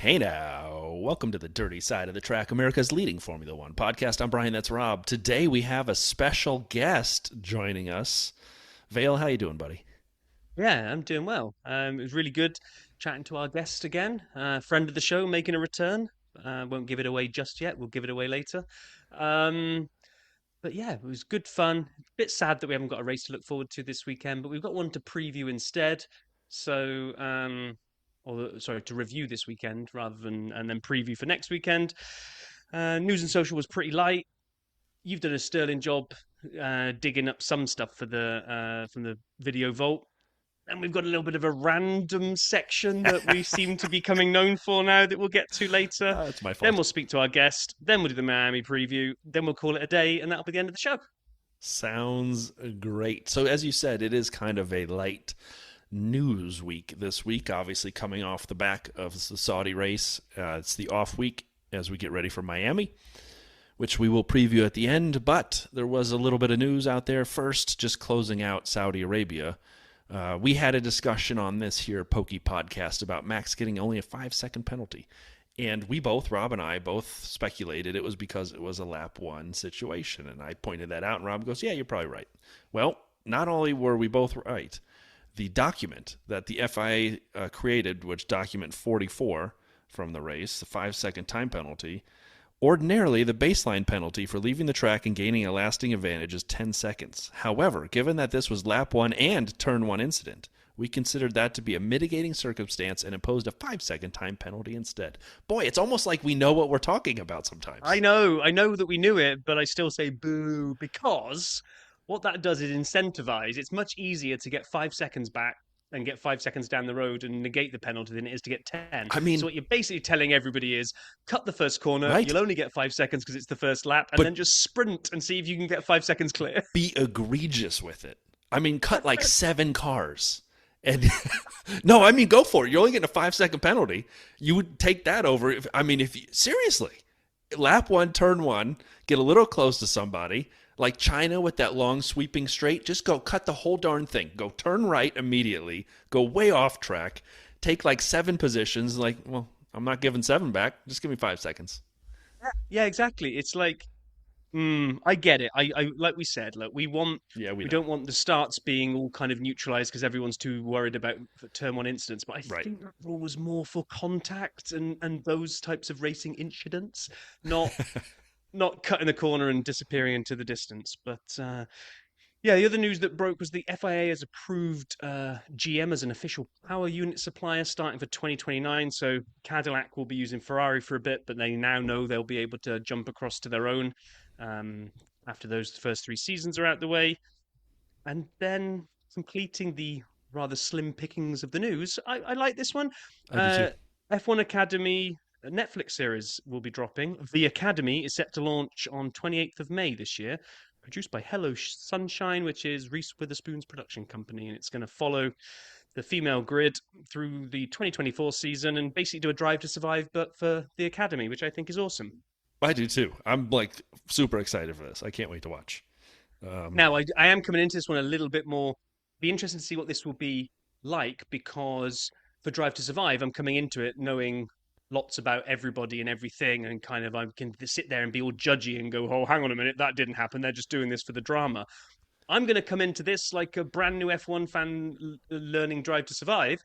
Hey now, welcome to the Dirty Side of the Track, America's leading Formula One podcast. I'm Brian, that's Rob. Today we have a special guest joining us. Vale, how you doing, buddy? Yeah, I'm doing well. It was really good chatting to our guest again. Friend of the show making a return. Won't give it away just yet. We'll give it away later. Um, but yeah, it was good fun. Bit sad that we haven't got a race to look forward to this weekend, but we've got one to preview instead. So, sorry, to review this weekend rather than and then preview for next weekend. News and social was pretty light. You've done a sterling job digging up some stuff for the from the video vault. And we've got a little bit of a random section that we seem to be becoming known for now that we'll get to later. It's my Then fault. we'll speak to our guest. Then we'll do the Miami preview. Then we'll call it a day, and that'll be the end of the show. Sounds great. So, as you said, it is kind of a light news week this week, obviously coming off the back of the Saudi race. It's the off week as we get ready for Miami, which we will preview at the end. But there was a little bit of news out there first, just closing out Saudi Arabia. We had a discussion on this here Pokey podcast about Max getting only a 5-second penalty. And we both, Rob and I, both speculated it was because it was a lap one situation. And I pointed that out, and Rob goes, yeah, you're probably right. Well, not only were we both right, the document that the FIA created, which document 44 from the race, the 5-second time penalty, ordinarily, the baseline penalty for leaving the track and gaining a lasting advantage is 10 seconds. However, given that this was lap 1 and turn 1 incident, we considered that to be a mitigating circumstance and imposed a 5-second time penalty instead. Boy, it's almost like we know what we're talking about sometimes. I know that we knew it, but I still say boo because what that does is incentivize. It's much easier to get 5 seconds back and get 5 seconds down the road and negate the penalty than it is to get 10. I So mean, what you're basically telling everybody is cut the first corner, right? you'll only get 5 seconds because it's the first lap, and But then just sprint and see if you can get 5 seconds clear. be egregious with it. I mean, cut like 7 cars. And no, I mean, go for it. You're only getting a 5-second penalty. You would take that over. If you, seriously, lap 1, turn 1, get a little close to somebody, like China with that long sweeping straight, just go cut the whole darn thing. Go turn right immediately, go way off track, take like 7 positions. Like, well, I'm not giving 7 back. Just give me 5 seconds. Yeah, exactly. It's like I get it. I like we said, look, Yeah, we we know. don't want the starts being all kind of neutralized because everyone's too worried about turn one incidents. But I Right. think that rule was more for contact and those types of racing incidents, not not cutting the corner and disappearing into the distance. But yeah, the other news that broke was the FIA has approved GM as an official power unit supplier starting for 2029. So Cadillac will be using Ferrari for a bit, but they now know they'll be able to jump across to their own um, after those first 3 seasons are out the way. And then completing the rather slim pickings of the news, I like this one. I do too. Uh, F1 Academy a Netflix series will be dropping. The Academy is set to launch on 28th of May this year, produced by Hello Sunshine, which is Reese Witherspoon's production company, and it's going to follow the female grid through the 2024 season and basically do a Drive to Survive, but for the Academy, which I think is awesome. I do too. I'm like super excited for this. I can't wait to watch. Um, Now, I am coming into this one a little bit more. Be interesting to see what this will be like because for Drive to Survive, I'm coming into it knowing lots about everybody and everything, and kind of I can sit there and be all judgy and go, "Oh, hang on a minute, that didn't happen. They're just doing this for the drama." I'm going to come into this like a brand new F1 fan learning Drive to Survive.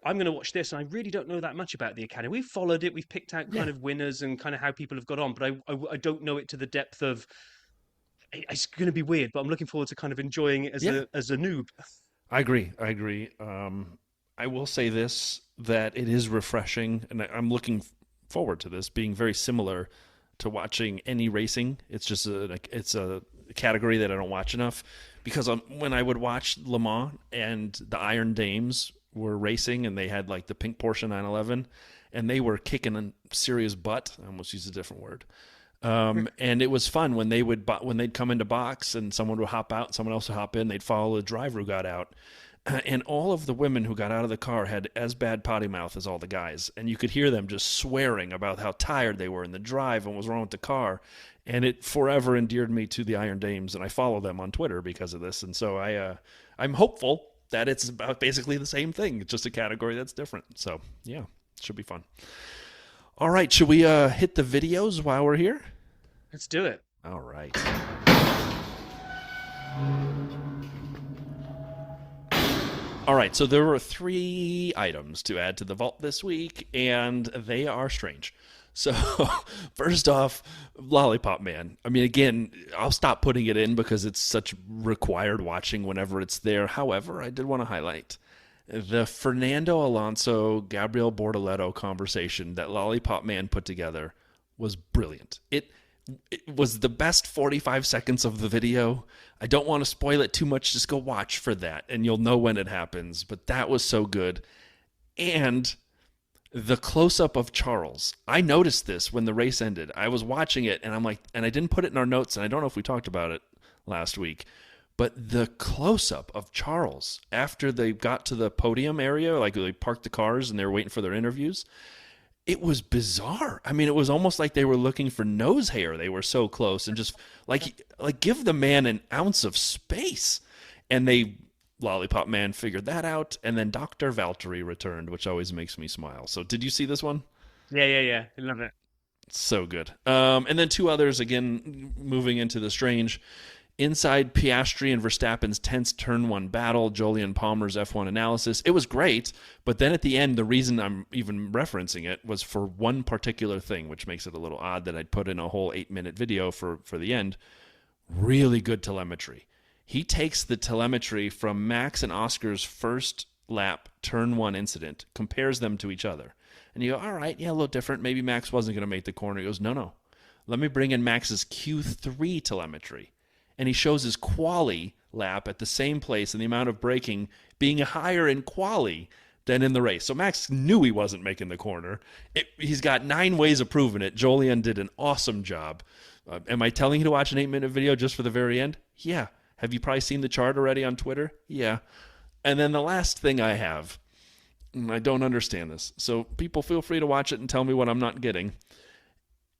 I'm going to watch this, and I really don't know that much about the Academy. We've followed it, we've picked out yeah, kind of winners and kind of how people have got on, but I don't know it to the depth of it's going to be weird, but I'm looking forward to kind of enjoying it yeah, as a noob. I agree. I agree. I will say this that it is refreshing, and I'm looking forward to this being very similar to watching any racing. It's a category that I don't watch enough because when I would watch Le Mans and the Iron Dames were racing and they had like the pink Porsche 911 and they were kicking a serious butt. I almost used a different word. And it was fun when when they'd come into box and someone would hop out, someone else would hop in, they'd follow the driver who got out. And all of the women who got out of the car had as bad potty mouth as all the guys. And you could hear them just swearing about how tired they were in the drive and what was wrong with the car. And it forever endeared me to the Iron Dames, and I follow them on Twitter because of this. And so I'm hopeful that it's about basically the same thing. It's just a category that's different. So, yeah. Should be fun. All right, should we hit the videos while we're here? Let's do it. All right. All right, so there were three items to add to the vault this week, and they are strange. So, first off, Lollipop Man. I mean, again, I'll stop putting it in because it's such required watching whenever it's there. However, I did want to highlight the Fernando Alonso Gabriel Bortoleto conversation that Lollipop Man put together was brilliant. It was the best 45 seconds of the video. I don't want to spoil it too much. Just go watch for that and you'll know when it happens. But that was so good. And the close up of Charles. I noticed this when the race ended. I was watching it and I'm like, and I didn't put it in our notes, and I don't know if we talked about it last week, but the close up of Charles after they got to the podium area, like they parked the cars and they were waiting for their interviews, it was bizarre. I mean, it was almost like they were looking for nose hair. They were so close, and just like give the man an ounce of space. And they Lollipop Man figured that out, and then Dr. Valtteri returned, which always makes me smile. So, did you see this one? Yeah, yeah, yeah. I love it. So good. And then two others, again, moving into the strange. Inside Piastri and Verstappen's tense turn one battle, Jolyon Palmer's F1 analysis. It was great, but then at the end, the reason I'm even referencing it was for one particular thing, which makes it a little odd that I'd put in a whole 8-minute video for the end. Really good telemetry. He takes the telemetry from Max and Oscar's first lap turn one incident, compares them to each other. And you go, all right, yeah, a little different. Maybe Max wasn't going to make the corner. He goes, no, no. Let me bring in Max's Q3 telemetry. And he shows his quali lap at the same place and the amount of braking being higher in quali than in the race. So Max knew he wasn't making the corner. He's got 9 ways of proving it. Jolyon did an awesome job. Am I telling you to watch an 8-minute video just for the very end? Yeah. Have you probably seen the chart already on Twitter? Yeah. And then the last thing I have, and I don't understand this, so people feel free to watch it and tell me what I'm not getting.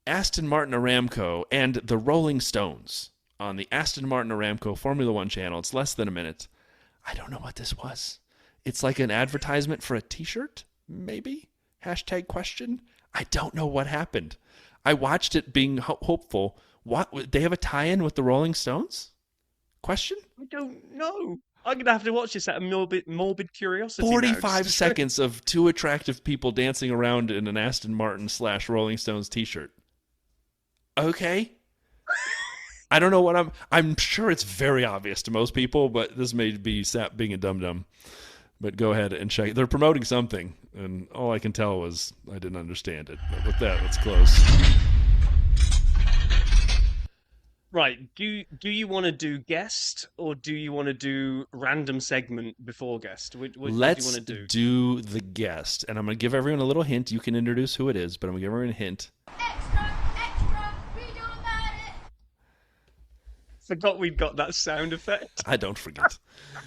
Aston Martin Aramco and the Rolling Stones on the Aston Martin Aramco Formula One channel. It's less than a minute. I don't know what this was. It's like an advertisement for a t-shirt, maybe? Hashtag question. I don't know what happened. I watched it being hopeful. What, they have a tie-in with the Rolling Stones? Question? I don't know. I'm gonna have to watch this out of morbid curiosity now, just 45 to try. seconds of two attractive people dancing around in an Aston Martin slash Rolling Stones t-shirt. Okay. I don't know what I'm sure it's very obvious to most people, but this may be Sap being a dum-dum. But go ahead and check. They're promoting something, and all I can tell was I didn't understand it. But with that, let's close. Right. Do you want to do guest or do you want to do random segment before guest? What do you Let's want to do? do the guest, and I'm going to give everyone a little hint. You can introduce who it is, but I'm going to give everyone a hint. Extra, extra, we do about it. Forgot we've got that sound effect. I don't forget. I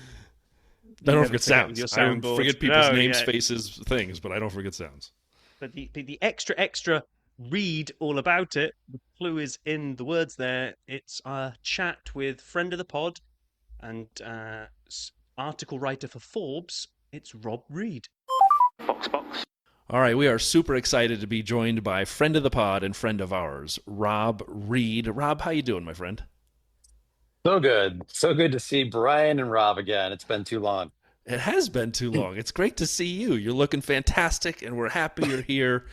You don't never forget forget with sounds. your I don't soundboard. forget people's No, names, yeah. faces, things, but I don't forget sounds. But the extra read all about it. The clue is in the words there. It's a chat with friend of the pod and article writer for Forbes. It's Rob Reed. All right, we are super excited to be joined by friend of the pod and friend of ours, Rob Reed. Rob, how you doing, my friend? So good. So good to see Brian and Rob again. It's been too long. It has been too long. It's great to see you. You're looking fantastic, and we're happy you're here.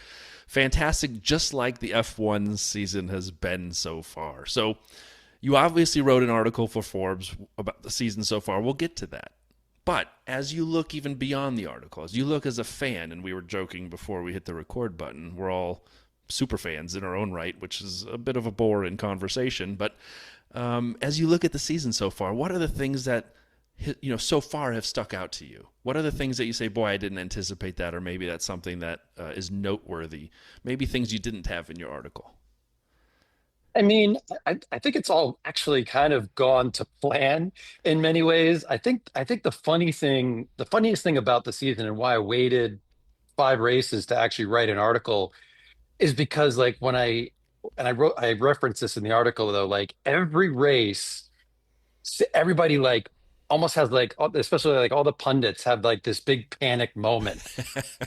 Fantastic, just like the F1 season has been so far. So, you obviously wrote an article for Forbes about the season so far. We'll get to that. But as you look even beyond the article, as you look as a fan, and we were joking before we hit the record button, we're all super fans in our own right, which is a bit of a bore in conversation. But as you look at the season so far, what are the things that so far have stuck out to you? What are the things that you say, boy, I didn't anticipate that, or maybe that's something that is noteworthy? Maybe things you didn't have in your article. I mean, I think it's all actually kind of gone to plan in many ways. I think the funniest thing about the season and why I waited 5 races to actually write an article is because like I referenced this in the article though, like every race, everybody like almost has like especially like all the pundits have like this big panic moment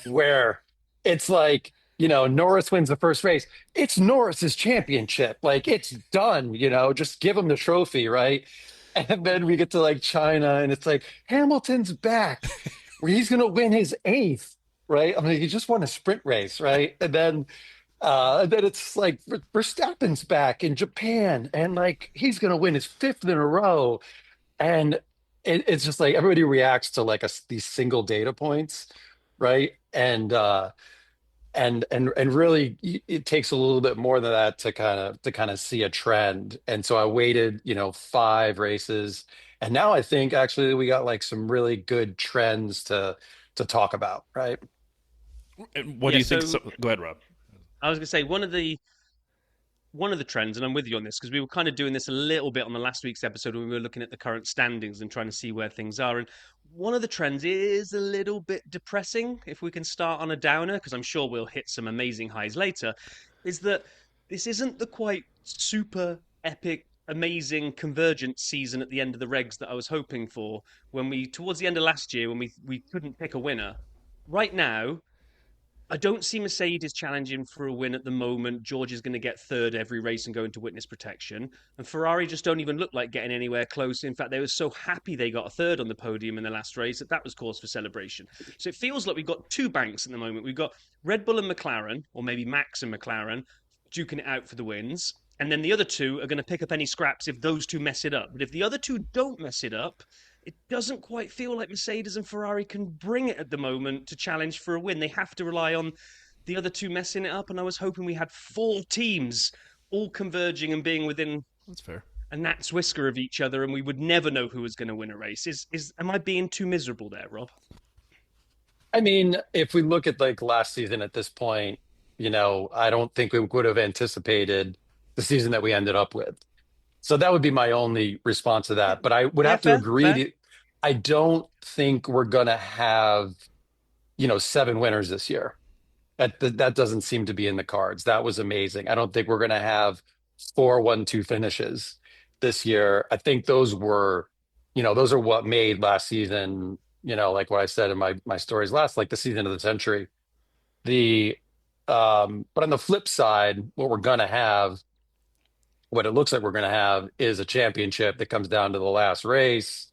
where it's like, Norris wins the first race. It's Norris's championship. Like it's done, just give him the trophy, right? And then we get to like China and it's like Hamilton's back where he's going to win his eighth, right? I mean, he just won a sprint race, right? And then it's like Verstappen's back in Japan and like he's going to win his fifth in a row. And it's just like everybody reacts to like these single data points, right? And really it takes a little bit more than that to kind of see a trend. And so I waited, 5 races, and now I think actually we got like some really good trends to talk about, right? And what do Yeah, you think? so Go ahead, Rob. I was going to say one of the trends, and I'm with you on this because we were kind of doing this a little bit on the last week's episode when we were looking at the current standings and trying to see where things are. And one of the trends is a little bit depressing. If we can start on a downer, because I'm sure we'll hit some amazing highs later, is that this isn't the quite super epic, amazing convergence season at the end of the regs that I was hoping for when we towards the end of last year when we couldn't pick a winner. Right now, I don't see Mercedes challenging for a win at the moment. George is going to get third every race and go into witness protection. And Ferrari just don't even look like getting anywhere close. In fact, they were so happy they got a third on the podium in the last race that was cause for celebration. So it feels like we've got two banks at the moment. We've got Red Bull and McLaren, or maybe Max and McLaren, duking it out for the wins. And then the other two are going to pick up any scraps if those two mess it up. But if the other two don't mess it up, it doesn't quite feel like Mercedes and Ferrari can bring it at the moment to challenge for a win. They have to rely on the other two messing it up. And I was hoping we had four teams all converging and being within That's fair. a gnat's whisker of each other, and we would never know who was going to win a race. Is am I being too miserable there, Rob? I mean, if we look at like last season at this point, I don't think we would have anticipated the season that we ended up with. So that would be my only response to that. But I would Yeah, have to fair, agree fair. to, I don't think we're going to have, 7 winners this year. That doesn't seem to be in the cards. That was amazing. I don't think we're going to have 4-1-2 finishes this year. I think those are what made last season, like what I said in my stories last, like the season of the century. The but on the flip side, what it looks like we're going to have is a championship that comes down to the last race.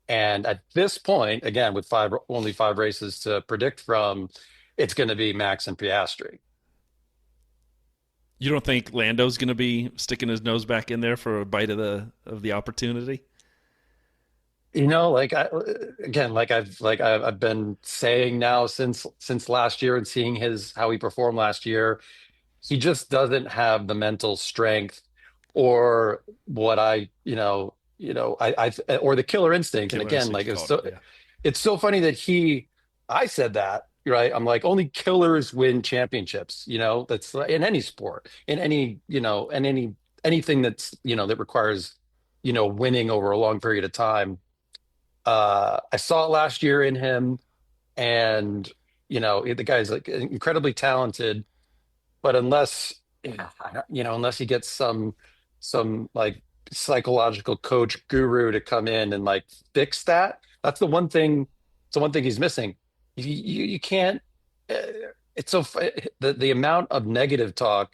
And at this point, again, with only 5 races to predict from, it's going to be Max and Piastri. You don't think Lando's going to be sticking his nose back in there for a bite of the opportunity? Like again, like I've been saying now since last year and seeing his how he performed last year, he just doesn't have the mental strength or what or the killer instinct. And Killer again, instinct, like you called it. Yeah. it's so funny that I said that, right? I'm like, only killers win championships, that's in any sport, in anything that's, that requires, winning over a long period of time. I saw it last year in him, and the guy's like incredibly talented, but unless he gets some like psychological coach guru to come in and like fix that, that's the one thing. It's the one thing he's missing. You can't. Uh, it's so the amount of negative talk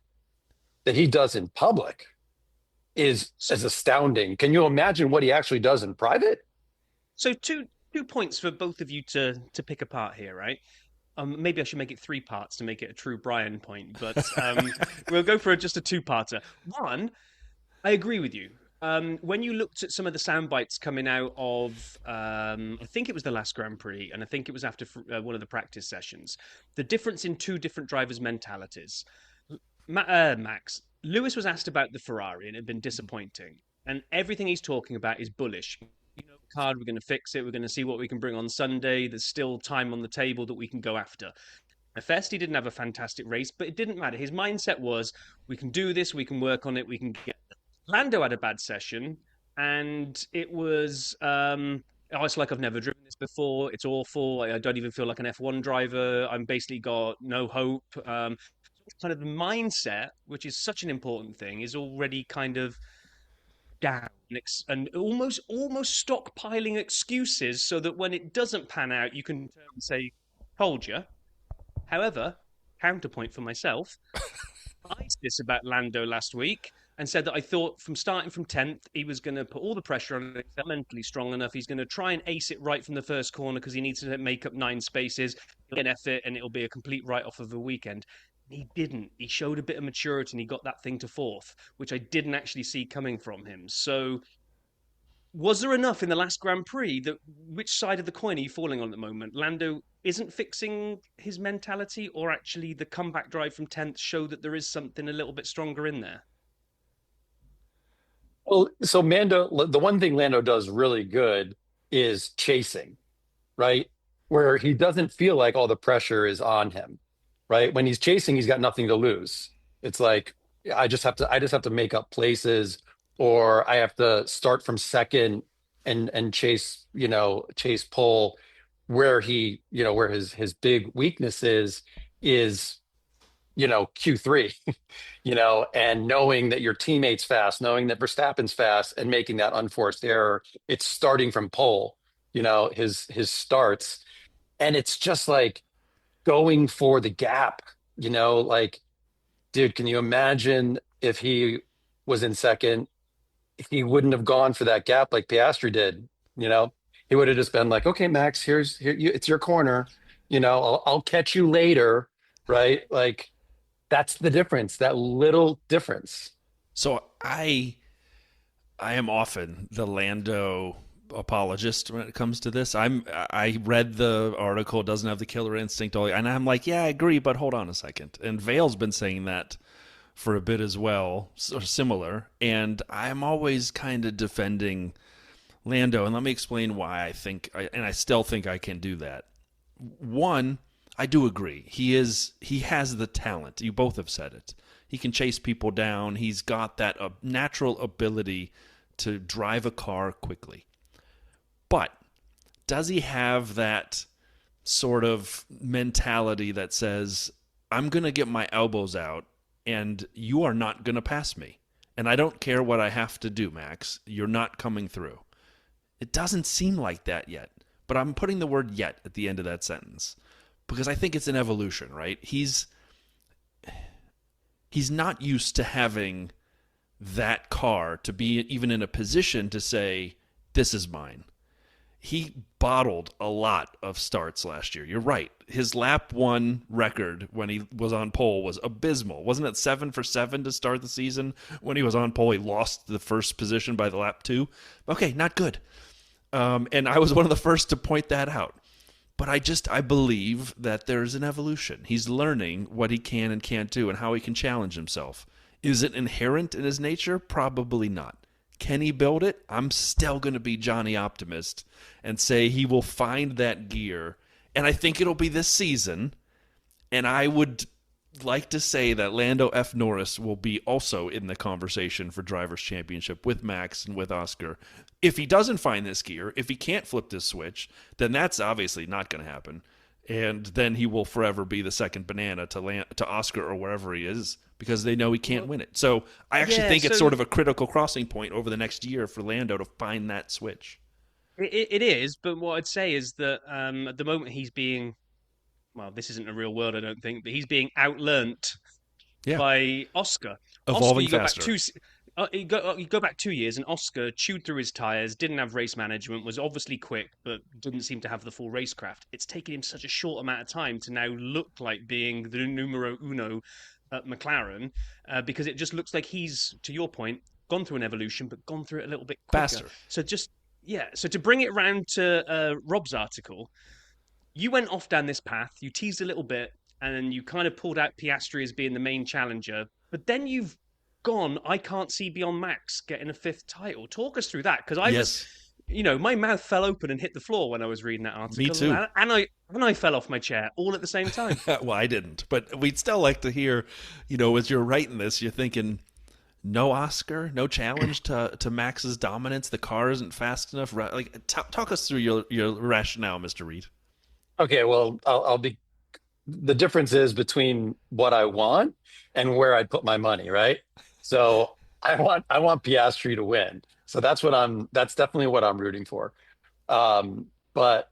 that he does in public is astounding. Can you imagine what he actually does in private? So two points for both of you to pick apart here, right? Maybe I should make it three parts to make it a true Brian point, but we'll go for just a two-parter. One, I agree with you. When you looked at some of the sound bites coming out of, I think it was the last Grand Prix, and I think it was after one of the practice sessions, the difference in two different drivers' mentalities. Max, Lewis was asked about the Ferrari, and it had been disappointing. And everything he's talking about is bullish. Card, we're going to fix it. We're going to see what we can bring on Sunday. There's still time on the table that we can go after. Fest, he didn't have a fantastic race, but it didn't matter. His mindset was, we can do this, we can work on it, we can get. Lando had a bad session, and it was, oh, it's like I've never driven this before. It's awful. I don't even feel like an F1 driver. I'm basically got no hope. Kind of the mindset, which is such an important thing, is already kind of down and almost stockpiling excuses so that when it doesn't pan out, you can turn and say, "Told you." However, counterpoint for myself. I said this about Lando last week and said that I thought from starting from 10th, he was going to put all the pressure on it. He's mentally strong enough. He's going to try and ace it right from the first corner because he needs to make up 9 spaces, get an effort, and it'll be a complete write off of the weekend. He didn't. He showed a bit of maturity and he got that thing to fourth, which I didn't actually see coming from him. So was there enough in the last Grand Prix that which side of the coin are you falling on at the moment? Lando isn't fixing his mentality, or actually the comeback drive from 10th show that there is something a little bit stronger in there? Well, so Mando, the one thing Lando does really good is chasing, right? Where he doesn't feel like all the pressure is on him, right? When he's chasing, he's got nothing to lose. It's like I just have to make up places, or I have to start from second and chase, chase pole. Where where his big weakness is Q3, and knowing that your teammate's fast, knowing that Verstappen's fast, and making that unforced error. It's starting from pole, his starts, and it's just like going for the gap, like, dude, can you imagine if he was in second, he wouldn't have gone for that gap like Piastri did, you know? He would have just been like, okay, Max, it's your corner, I'll catch you later, right? Like, that's the difference, that little difference. So I am often the Lando apologist when it comes to this. I read the article, doesn't have the killer instinct, and I'm like, yeah, I agree, but hold on a second. And Vale's been saying that for a bit as well, sort of similar. And I'm always kind of defending Lando, and let me explain why and I still think I can do that. One, I do agree. He has the talent. You both have said it. He can chase people down. He's got that natural ability to drive a car quickly. But does he have that sort of mentality that says, I'm going to get my elbows out and you are not going to pass me? And I don't care what I have to do, Max. You're not coming through. It doesn't seem like that yet. But I'm putting the word yet at the end of that sentence because I think it's an evolution, right? He's not used to having that car to be even in a position to say, this is mine. He bottled a lot of starts last year. You're right. His lap one record when he was on pole was abysmal. Wasn't it 7 for 7 to start the season? When he was on pole, he lost the first position by the lap 2. Okay, not good. And I was one of the first to point that out. But I believe that there's an evolution. He's learning what he can and can't do and how he can challenge himself. Is it inherent in his nature? Probably not. Can he build it? I'm still going to be Johnny Optimist and say he will find that gear. And I think it'll be this season. And I would like to say that Lando F. Norris will be also in the conversation for Drivers' Championship with Max and with Oscar. If he doesn't find this gear, if he can't flip this switch, then that's obviously not going to happen. And then he will forever be the second banana to Oscar or wherever he is because they know he can't win it. So I actually think it's sort of a critical crossing point over the next year for Lando to find that switch. It is, but what I'd say is that at the moment he's being, well, this isn't a real word, I don't think, but he's being outlearnt Yeah. by Oscar. Evolving Oscar, faster. You go back 2 years, and Oscar chewed through his tires, didn't have race management, was obviously quick, but didn't seem to have the full racecraft. It's taken him such a short amount of time to now look like being the numero uno at McLaren, because it just looks like he's, to your point, gone through an evolution, but gone through it a little bit quicker. Faster. So to bring it around to Rob's article, you went off down this path, you teased a little bit, and you kind of pulled out Piastri as being the main challenger, but then you've gone, I can't see beyond Max getting a fifth title. Talk us through that, because my mouth fell open and hit the floor when I was reading that article. Me too. And I fell off my chair all at the same time. Well, I didn't, but we'd still like to hear, as you're writing this, you're thinking, no Oscar, no challenge to Max's dominance. The car isn't fast enough. Like, talk us through your rationale, Mr. Reed. Okay, well, I'll be. The difference is between what I want and where I'd put my money, right? So I want Piastri to win. So that's definitely what I'm rooting for. But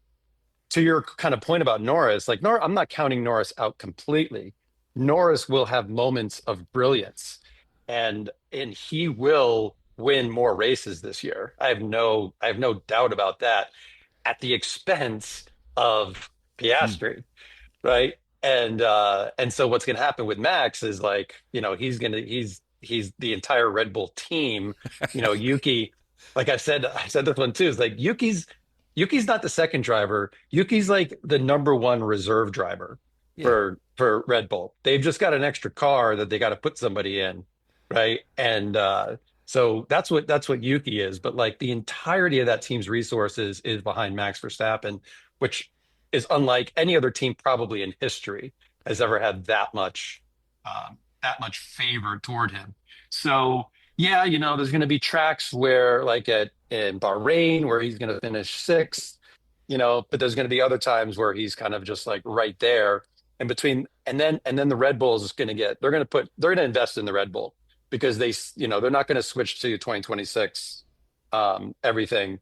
to your kind of point about Norris, like I'm not counting Norris out completely, Norris will have moments of brilliance, and he will win more races this year. I have no doubt about that, at the expense of Hmm. Piastri, right? And so what's going to happen with Max is, like, he's the entire Red Bull team. Yuki, like I said this one too, is like Yuki's not the second driver. Yuki's like the number one reserve driver Yeah. for Red Bull. They've just got an extra car that they got to put somebody in, right? And so that's what Yuki is. But like the entirety of that team's resources is behind Max Verstappen, which is unlike any other team probably in history has ever had that much favor toward him. So yeah, there's going to be tracks where, like at in Bahrain, where he's going to finish sixth, but there's going to be other times where he's kind of just like right there. And then the Red Bulls is going to they're going to invest in the Red Bull, because they're not going to switch to 2026 everything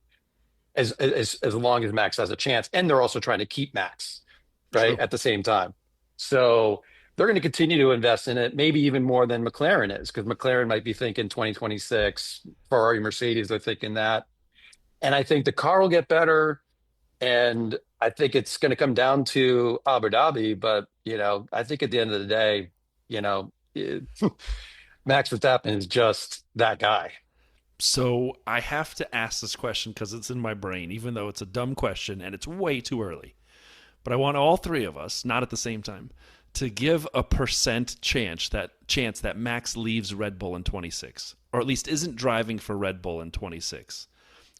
as long as Max has a chance, and they're also trying to keep Max right True. at the same time. So they're going to continue to invest in it, maybe even more than McLaren is, because McLaren might be thinking 2026. Ferrari, Mercedes are thinking that, and I think the car will get better. And I think it's going to come down to Abu Dhabi, but I think at the end of the day, you know, it- Max Verstappen is just that guy. So I have to ask this question because it's in my brain, even though it's a dumb question and it's way too early. But I want all three of us, not at the same time, to give a percent chance that Max leaves Red Bull in 26, or at least isn't driving for Red Bull in 26.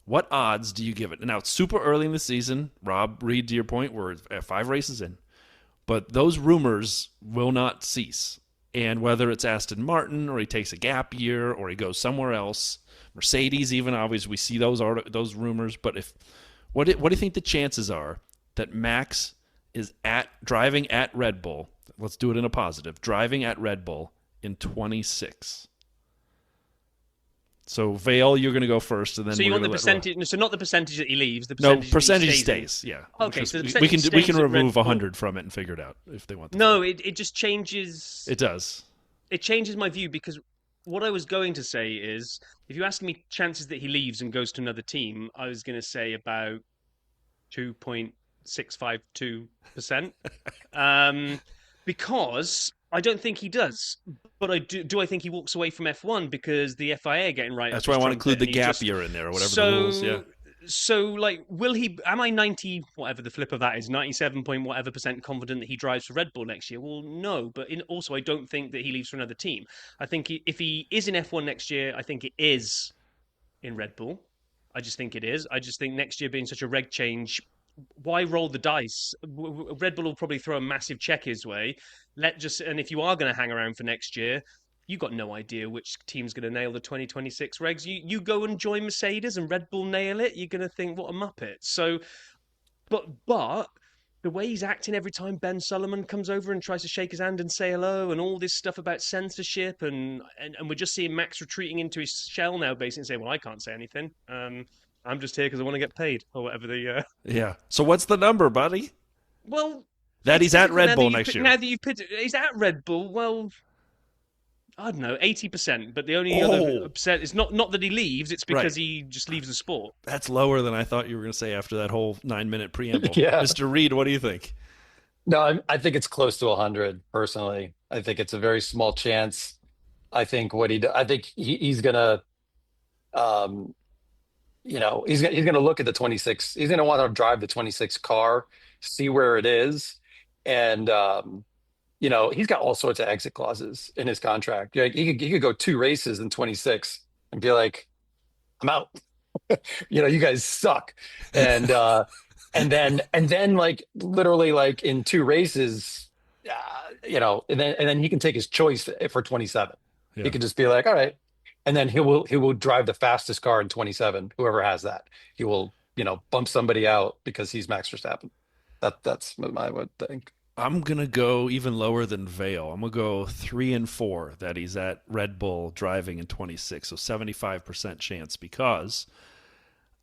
What odds do you give it? Now, it's super early in the season. Rob, Reed, to your point, we're at 5 races in. But those rumors will not cease. And whether it's Aston Martin, or he takes a gap year, or he goes somewhere else, Mercedes even, obviously we see those rumors. But what do you think the chances are that Max is driving at Red Bull? Let's do it in a positive. Driving at Red Bull in 26. So Vale, you're going to go first, and then So you we're want the going to let Rob. percentage? So not the percentage that he leaves. The No, percentage percentage that he stays. stays. Yeah. Okay, so the We percentage can stays at Red remove Bull. 100 from it and figure it out if they want. No, it just changes. It does. It changes my view, because what I was going to say is, if you ask me chances that he leaves and goes to another team, I was going to say about 2.652%. Because I don't think he does. But I do. I think he walks away from F1 because the FIA are getting right? That's up why I his want to include the trumpet, and he gap just year in there or whatever so the rules. Yeah. so like, will he? Am I 90 whatever the flip of that is, 97 point whatever percent confident that he drives for Red Bull next year? Well, no. But also, I don't think that he leaves for another team. I think if he is in F1 next year, I think it is in Red Bull. I just think it is. I just think next year being such a reg change, why roll the dice? Red Bull will probably throw a massive check his way. And if you are going to hang around for next year, you got no idea which team's going to nail the 2026 regs. You go and join Mercedes and Red Bull nail it, you're going to think, what a muppet. So, but the way he's acting every time Ben Solomon comes over and tries to shake his hand and say hello, and all this stuff about censorship, and we're just seeing Max retreating into his shell now, basically, and saying, well, I can't say anything. I'm just here because I want to get paid, or whatever the. Yeah. So what's the number, buddy? Well, That he's at Red Bull now next year. Now that you've put, he's at Red Bull. Well, I don't know, 80%. But the only Oh. other percent is not that he leaves; it's because he just leaves the sport. That's lower than I thought you were going to say after that whole 9-minute preamble. Yeah. Mr. Reed, what do you think? No, I think it's close to 100 personally. I think it's a very small chance. I think he's gonna, um, he's gonna look at the 26. He's gonna want to drive the 26 car, see where it is, and he's got all sorts of exit clauses in his contract. Like, he could go 2 races in 26 and be like, I'm out. You guys suck. And and then like literally like in 2 races, and then he can take his choice for 27. Yeah. He could just be like, all right. And then he will drive the fastest car in 27, whoever has that. He will, bump somebody out because he's Max Verstappen. That's what I would think. I'm going to go even lower than Vale. I'm going to go 3 and 4 that he's at Red Bull driving in 26. So 75% chance, because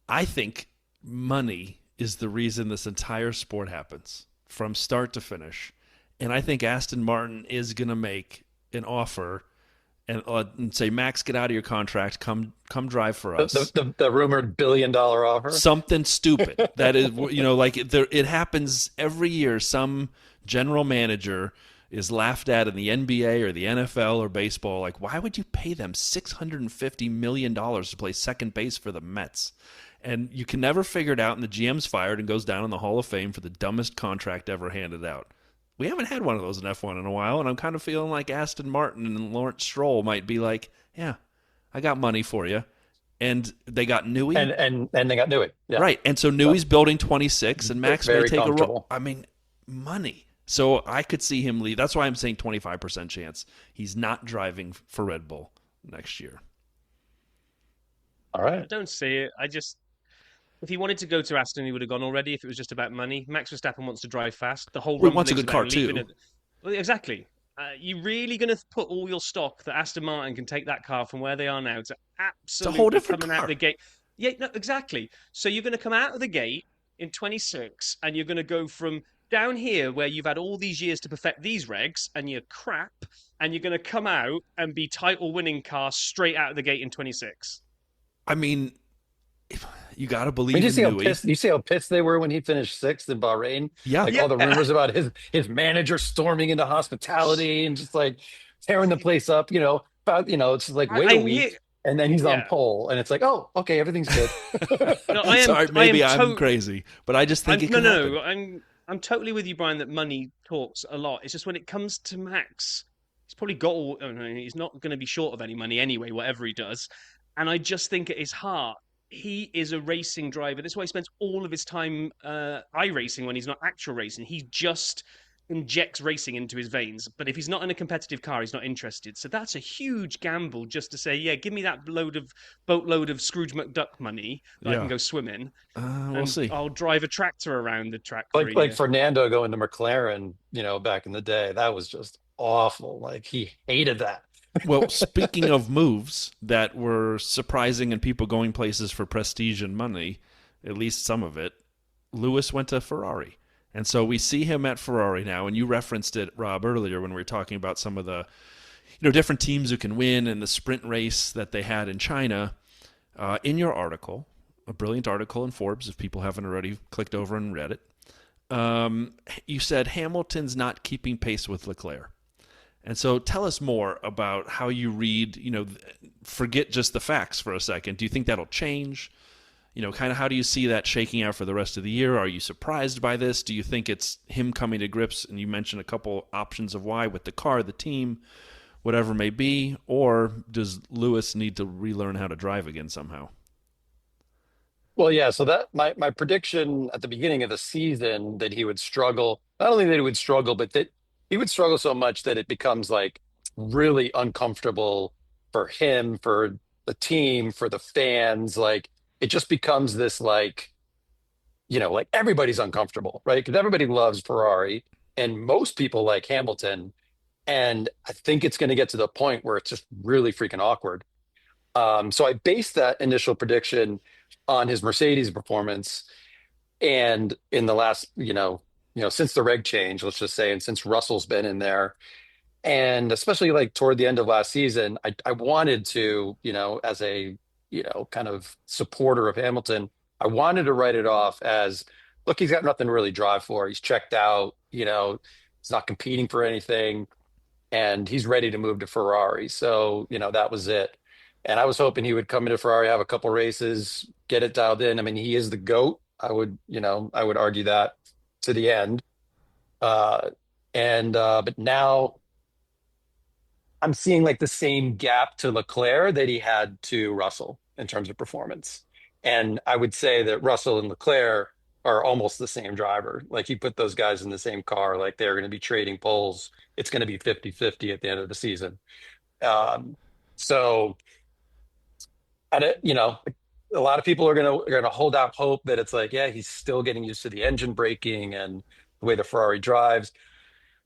I think money is the reason this entire sport happens from start to finish. And I think Aston Martin is going to make an offer and say, Max, get out of your contract. Come drive for The, the us. the the rumored $1 billion offer. Something stupid. That is, like it happens every year. Some general manager is laughed at in the NBA or the NFL or baseball. Like, why would you pay them $650 million to play second base for the Mets? And you can never figure it out, and the GM's fired and goes down in the Hall of Fame for the dumbest contract ever handed out. We haven't had one of those in F1 in a while, and I'm kind of feeling like Aston Martin and Lawrence Stroll might be like, yeah, I got money for you. And they got Newey. And they got Newey. Yeah. Right. And so So Newey's building 26, and Max may very take a role. comfortable. I mean, money. So I could see him leave. That's why I'm saying 25% chance he's not driving for Red Bull next year. All I right. don't see it. If he wanted to go to Aston, he would have gone already. If it was just about money, Max Verstappen wants to drive fast. The whole Well, he wants a rumblings good about car him leaving too. it. Well, exactly. You really going to put all your stock that Aston Martin can take that car from where they are now to It's a whole absolutely different coming out car. the gate? Yeah, no, exactly. So you're going to come out of the gate in 26, and you're going to go from down here where you've had all these years to perfect these regs, and you're crap, and you're going to come out and be title winning car straight out of the gate in 26. I mean, you got to I mean, believe in Newey. you see how pissed they were when he finished sixth in Bahrain? Yeah. Like Yeah. all the rumors about his manager storming into hospitality and just like tearing the place up, about, it's just like wait a I hear. week and then he's on Yeah. pole and it's like, oh, okay, everything's good. No, I am. Sorry, I am maybe I'm crazy, but I just think I'm it no, could no, happen. no. I'm totally with you, Brian. That money talks a lot. It's just when it comes to Max, he's probably got all. I mean, he's not going to be short of any money anyway, whatever he does. And I just think at his heart, he is a racing driver. That's why he spends all of his time iRacing when he's not actual racing. He just injects racing into his veins. But if he's not in a competitive car, he's not interested. So that's a huge gamble just to say, yeah, give me that boatload of Scrooge McDuck money that I can Yeah. go swimming, We'll and see. I'll drive a tractor around the track for a Like year. Fernando going to McLaren, back in the day, that was just awful. Like he hated that. Well, speaking of moves that were surprising and people going places for prestige and money, at least some of it, Lewis went to Ferrari. And so we see him at Ferrari now, and you referenced it, Rob, earlier when we were talking about some of the different teams who can win and the sprint race that they had in China. In your article, a brilliant article in Forbes, if people haven't already clicked over and read it, you said Hamilton's not keeping pace with Leclerc. And so tell us more about how you read, forget just the facts for a second. Do you think that'll change? Kind of how do you see that shaking out for the rest of the year? Are you surprised by this? Do you think it's him coming to grips? And you mentioned a couple options of why with the car, the team, whatever it may be. Or does Lewis need to relearn how to drive again somehow? Well, yeah. So that my prediction at the beginning of the season that he would struggle, not only that he would struggle, but that he would struggle so much that it becomes like really uncomfortable for him, for the team, for the fans. Like it just becomes this like, like everybody's uncomfortable, right? Because everybody loves Ferrari and most people like Hamilton. And I think it's going to get to the point where it's just really freaking awkward. So I based that initial prediction on his Mercedes performance, and in the last, since the reg change, let's just say, and since Russell's been in there, and especially like toward the end of last season, I wanted to, as a, kind of supporter of Hamilton, I wanted to write it off as, look, he's got nothing to really drive for. He's checked out, he's not competing for anything and he's ready to move to Ferrari. So, that was it. And I was hoping he would come into Ferrari, have a couple races, get it dialed in. I mean, he is the GOAT. I would argue that to the end. Uh, but now I'm seeing like the same gap to Leclerc that he had to Russell in terms of performance. And I would say that Russell and Leclerc are almost the same driver. Like you put those guys in the same car, like they're going to be trading poles. It's going to be 50-50 at the end of the season. Um, so a lot of people are gonna hold out hope that it's like, yeah, he's still getting used to the engine braking and the way the Ferrari drives.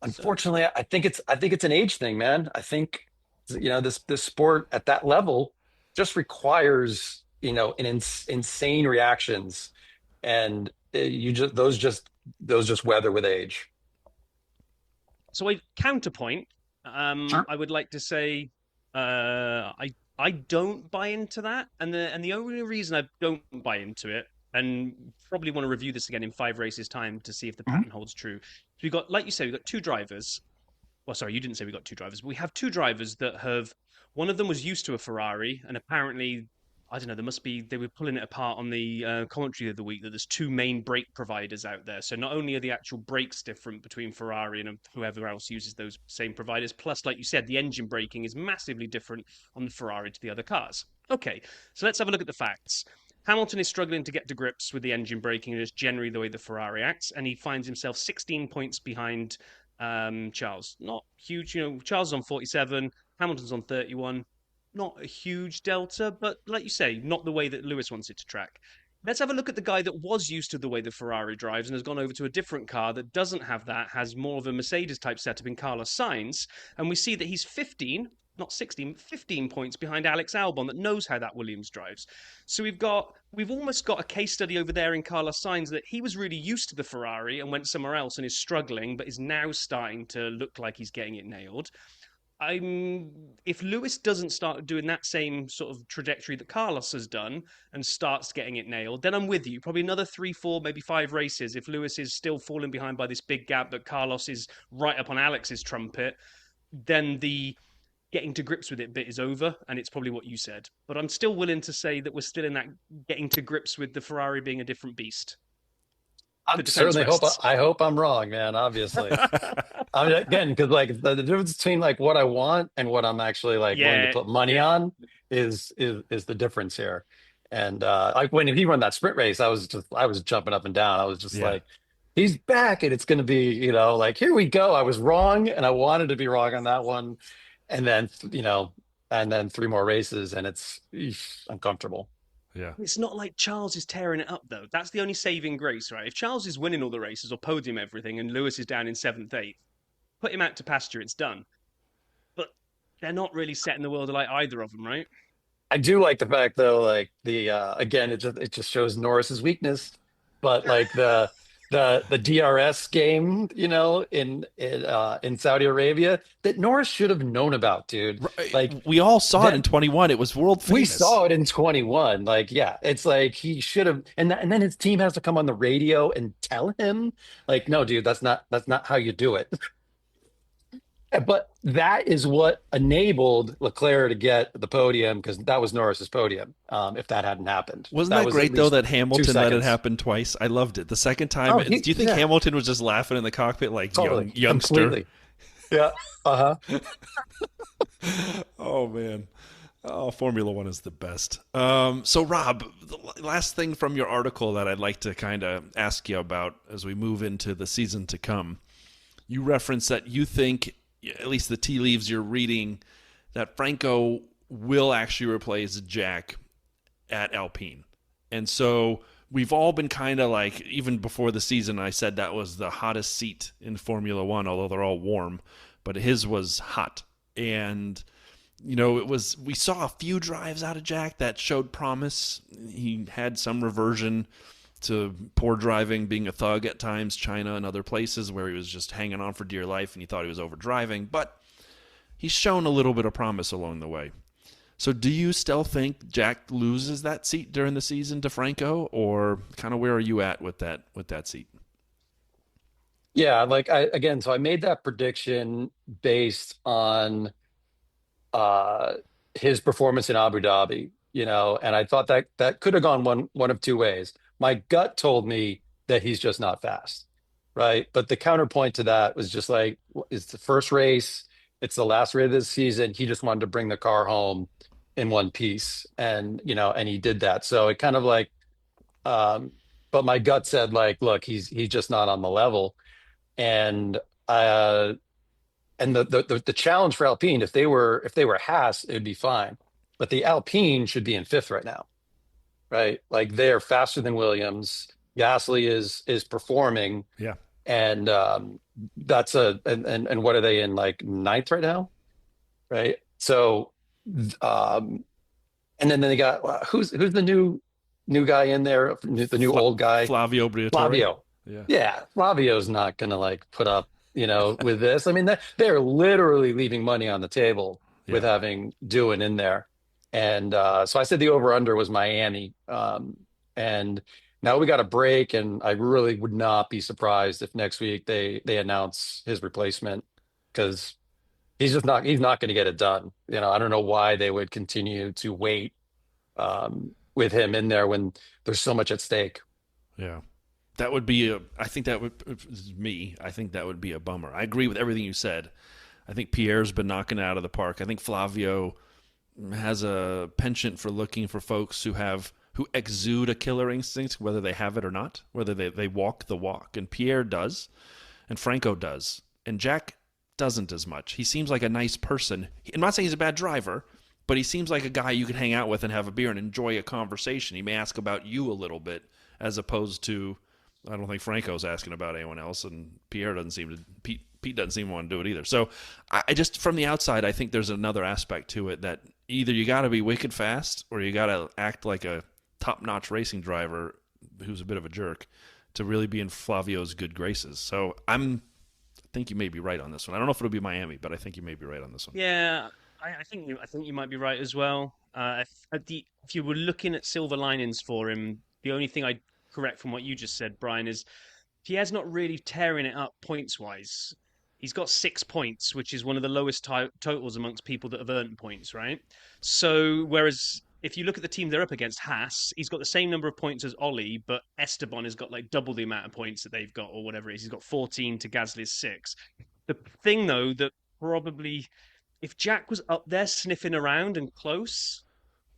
So, Unfortunately, I think it's an age thing, man. I think this sport at that level just requires insane reactions, and you just those just weather with age. So I counterpoint. Sure. I would like to say, I don't buy into that, and the only reason I don't buy into it, and probably want to review this again in 5 races time to see if the Mhm. pattern holds true. We got, like you say, we got two drivers. Well, sorry, you didn't say we got two drivers, but we have two drivers that have. One of them was used to a Ferrari, and apparently, I don't know. They were pulling it apart on the commentary of the week that there's two main brake providers out there. So not only are the actual brakes different between Ferrari and whoever else uses those same providers, plus, like you said, the engine braking is massively different on the Ferrari to the other cars. Okay, so let's have a look at the facts. Hamilton is struggling to get to grips with the engine braking and just generally the way the Ferrari acts, and he finds himself 16 points behind Charles. Not huge, Charles is on 47, Hamilton's on 31. Not a huge delta, but like you say, not the way that Lewis wants it to track. Let's have a look at the guy that was used to the way the Ferrari drives and has gone over to a different car that doesn't have that, has more of a Mercedes type setup in Carlos Sainz. And we see that he's 15, not 16, 15 points behind Alex Albon that knows how that Williams drives. So we've almost got a case study over there in Carlos Sainz that he was really used to the Ferrari and went somewhere else and is struggling, but is now starting to look like he's getting it nailed. If Lewis doesn't start doing that same sort of trajectory that Carlos has done and starts getting it nailed, then I'm with you. Probably another 3, 4, maybe 5 races. If Lewis is still falling behind by this big gap, but Carlos is right up on Alex's trumpet, then the getting to grips with it bit is over, and it's probably what you said. But I'm still willing to say that we're still in that getting to grips with the Ferrari being a different beast. I The defense certainly hope rests. I hope I'm wrong, man. Obviously. I mean, again, because like the difference between like what I want and what I'm actually like willing to Yeah, put money yeah. on is the difference here. And like when he run that sprint race, I was jumping up and down. I was just Yeah. like, he's back, and it's going to be, like here we go. I was wrong, and I wanted to be wrong on that one, and then and then three more races, and it's uncomfortable. Yeah. It's not like Charles is tearing it up, though. That's the only saving grace, right? If Charles is winning all the races or podium everything and Lewis is down in seventh, eighth, put him out to pasture, it's done. But they're not really setting the world alight, either of them, right? I do like the fact though, like the again, it just shows Norris's weakness, but like the DRS game, in Saudi Arabia that Norris should have known about, dude. Like We all saw it in that 21. It was world we famous. saw it in 21. Like, yeah, it's like he should have, and then his team has to come on the radio and tell him, like, no, dude, that's not how you do it. But that is what enabled Leclerc to get the podium because that was Norris's podium. If that hadn't happened, Wasn't that that was at great though least that two Hamilton let it seconds. happen twice? I loved it. The second time, Oh, do you think yeah, Hamilton was just laughing in the cockpit like totally, youngster? completely. Yeah. Uh-huh. Oh man. Oh, Formula One is the best. So Rob, the last thing from your article that I'd like to kind of ask you about as we move into the season to come, you reference that you think, at least the tea leaves you're reading, that Franco will actually replace Jack at Alpine. And so we've all been kind of like, even before the season, I said that was the hottest seat in Formula One, although they're all warm, but his was hot. And, we saw a few drives out of Jack that showed promise. He had some reversion to poor driving, being a thug at times, China and other places where he was just hanging on for dear life and he thought he was over driving, but he's shown a little bit of promise along the way. So do you still think Jack loses that seat during the season to Franco, or kind of where are you at with that seat? Yeah, like so I made that prediction based on uh his performance in Abu Dhabi, and I thought that that could have gone one of two ways. My gut told me that he's just not fast, right? But the counterpoint to that was just like it's the first race, it's the last race of the season. He just wanted to bring the car home in one piece, and he did that. So it kind of like, um, but my gut said like, look, he's just not on the level, and uh the challenge for Alpine, if they were Haas, it would be fine. But the Alpine should be in fifth right now, right? Like they're faster than Williams. Gasly is performing, Yeah. and that's and what are they in like ninth right now, right? So, um, and then they got who's the new guy in there, the new old guy, Flavio Briatore. Flavio. Yeah. Yeah, Flavio's not gonna like put up with this. I mean, they're literally leaving money on the table with Yeah. having Doohan in there. And so I said the over-under was Miami. And now we got a break, and I really would not be surprised if next week they announce his replacement because he's not going to get it done. I don't know why they would continue to wait with him in there when there's so much at stake. Yeah. That would be I think that would, if this is me, I think that would be a bummer. I agree with everything you said. I think Pierre's been knocking it out of the park. I think Flavio has a penchant for looking for folks who exude a killer instinct, whether they have it or not, whether they walk the walk. And Pierre does, and Franco does, and Jack doesn't as much. He seems like a nice person. I'm not saying he's a bad driver, but he seems like a guy you can hang out with and have a beer and enjoy a conversation. He may ask about you a little bit, as opposed to, I don't think Franco's asking about anyone else, and Pierre doesn't seem to. Pete doesn't seem to want to do it either. So I just, from the outside, I think there's another aspect to it that either you got to be wicked fast or you got to act like a top-notch racing driver who's a bit of a jerk to really be in Flavio's good graces. So I think you may be right on this one. I don't know if it'll be Miami, but I think you may be right on this one. Yeah, I think you might be right as well. If you were looking at silver linings for him, the only thing I'd correct from what you just said, Brian, is Pierre's not really tearing it up points wise. He's got 6 points, which is one of the lowest totals amongst people that have earned points, right? So, whereas if you look at the team they're up against, Haas, he's got the same number of points as Ollie, but Esteban has got like double the amount of points that they've got, or whatever it is. He's got 14 to Gasly's 6. The thing, though, that probably, if Jack was up there sniffing around and close,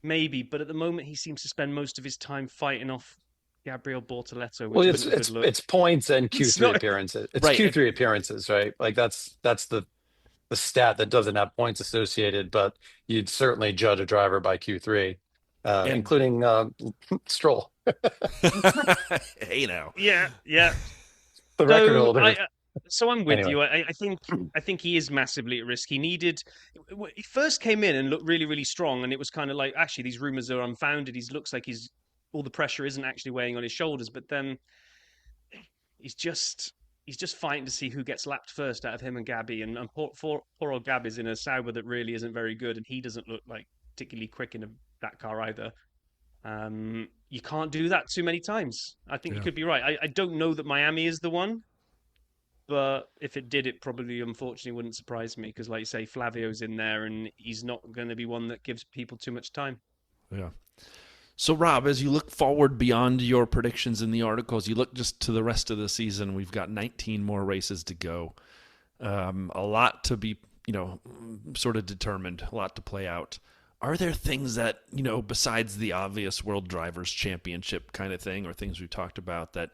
maybe, but at the moment he seems to spend most of his time fighting off Gabriel Bortoletto, Well, which it's isn't a good it's look. it's points and It's Q3 not appearances. It's Right. Q3 appearances, right? Like that's the stat that doesn't have points associated, but you'd certainly judge a driver by Q3, And including Stroll, hey now. Yeah, yeah. the record So holder. so I'm with Anyway, you. I think he is massively at risk. He first came in and looked really, really strong, and it was kind of like, actually these rumors are unfounded. He looks like he's all the pressure isn't actually weighing on his shoulders, but then he's just he's just fighting to see who gets lapped first out of him and Gabby, and poor old Gabby's in a Sauber that really isn't very good, and he doesn't look like particularly quick in that car either. You can't do that too many times. I think you Yeah. could be right. I don't know that Miami is the one, but if it did, it probably unfortunately wouldn't surprise me because, like you say, Flavio's in there, and he's not going to be one that gives people too much time. Yeah. So, Rob, as you look forward beyond your predictions in the articles, you look just to the rest of the season. We've got 19 more races to go. A lot to be, sort of determined, a lot to play out. Are there things that, besides the obvious World Drivers' Championship kind of thing or things we've talked about that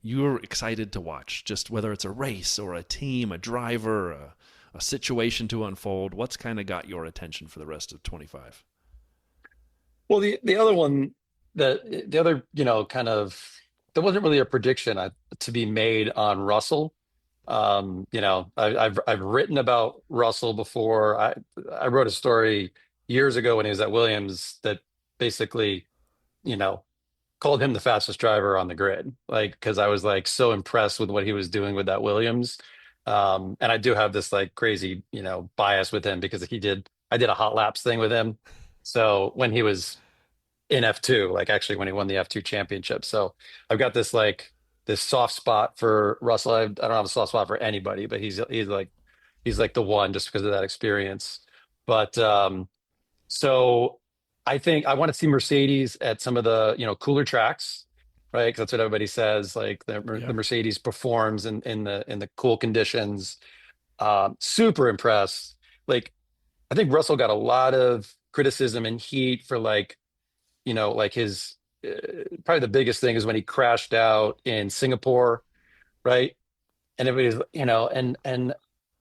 you're excited to watch? Just whether it's a race or a team, a driver, a situation to unfold. What's kind of got your attention for the rest of 25? well, the other one the other kind of there wasn't really a prediction to be made on Russell. I've written about Russell before. I wrote a story years ago when he was at Williams that basically, you know, called him the fastest driver on the grid, like because I was like so impressed with what he was doing with that Williams. And I do have this like crazy, bias with him because I did a hot laps thing with him. So when he was in F2, like actually when he won the F2 championship. So I've got this soft spot for Russell. I don't have a soft spot for anybody, but he's like the one just because of that experience. But so I think I want to see Mercedes at some of the cooler tracks, right? Because that's what everybody says. Like the Yeah. Mercedes performs in the cool conditions. Super impressed. Like I think Russell got a lot of criticism and heat for like his probably the biggest thing is when he crashed out in Singapore, right? And everybody's and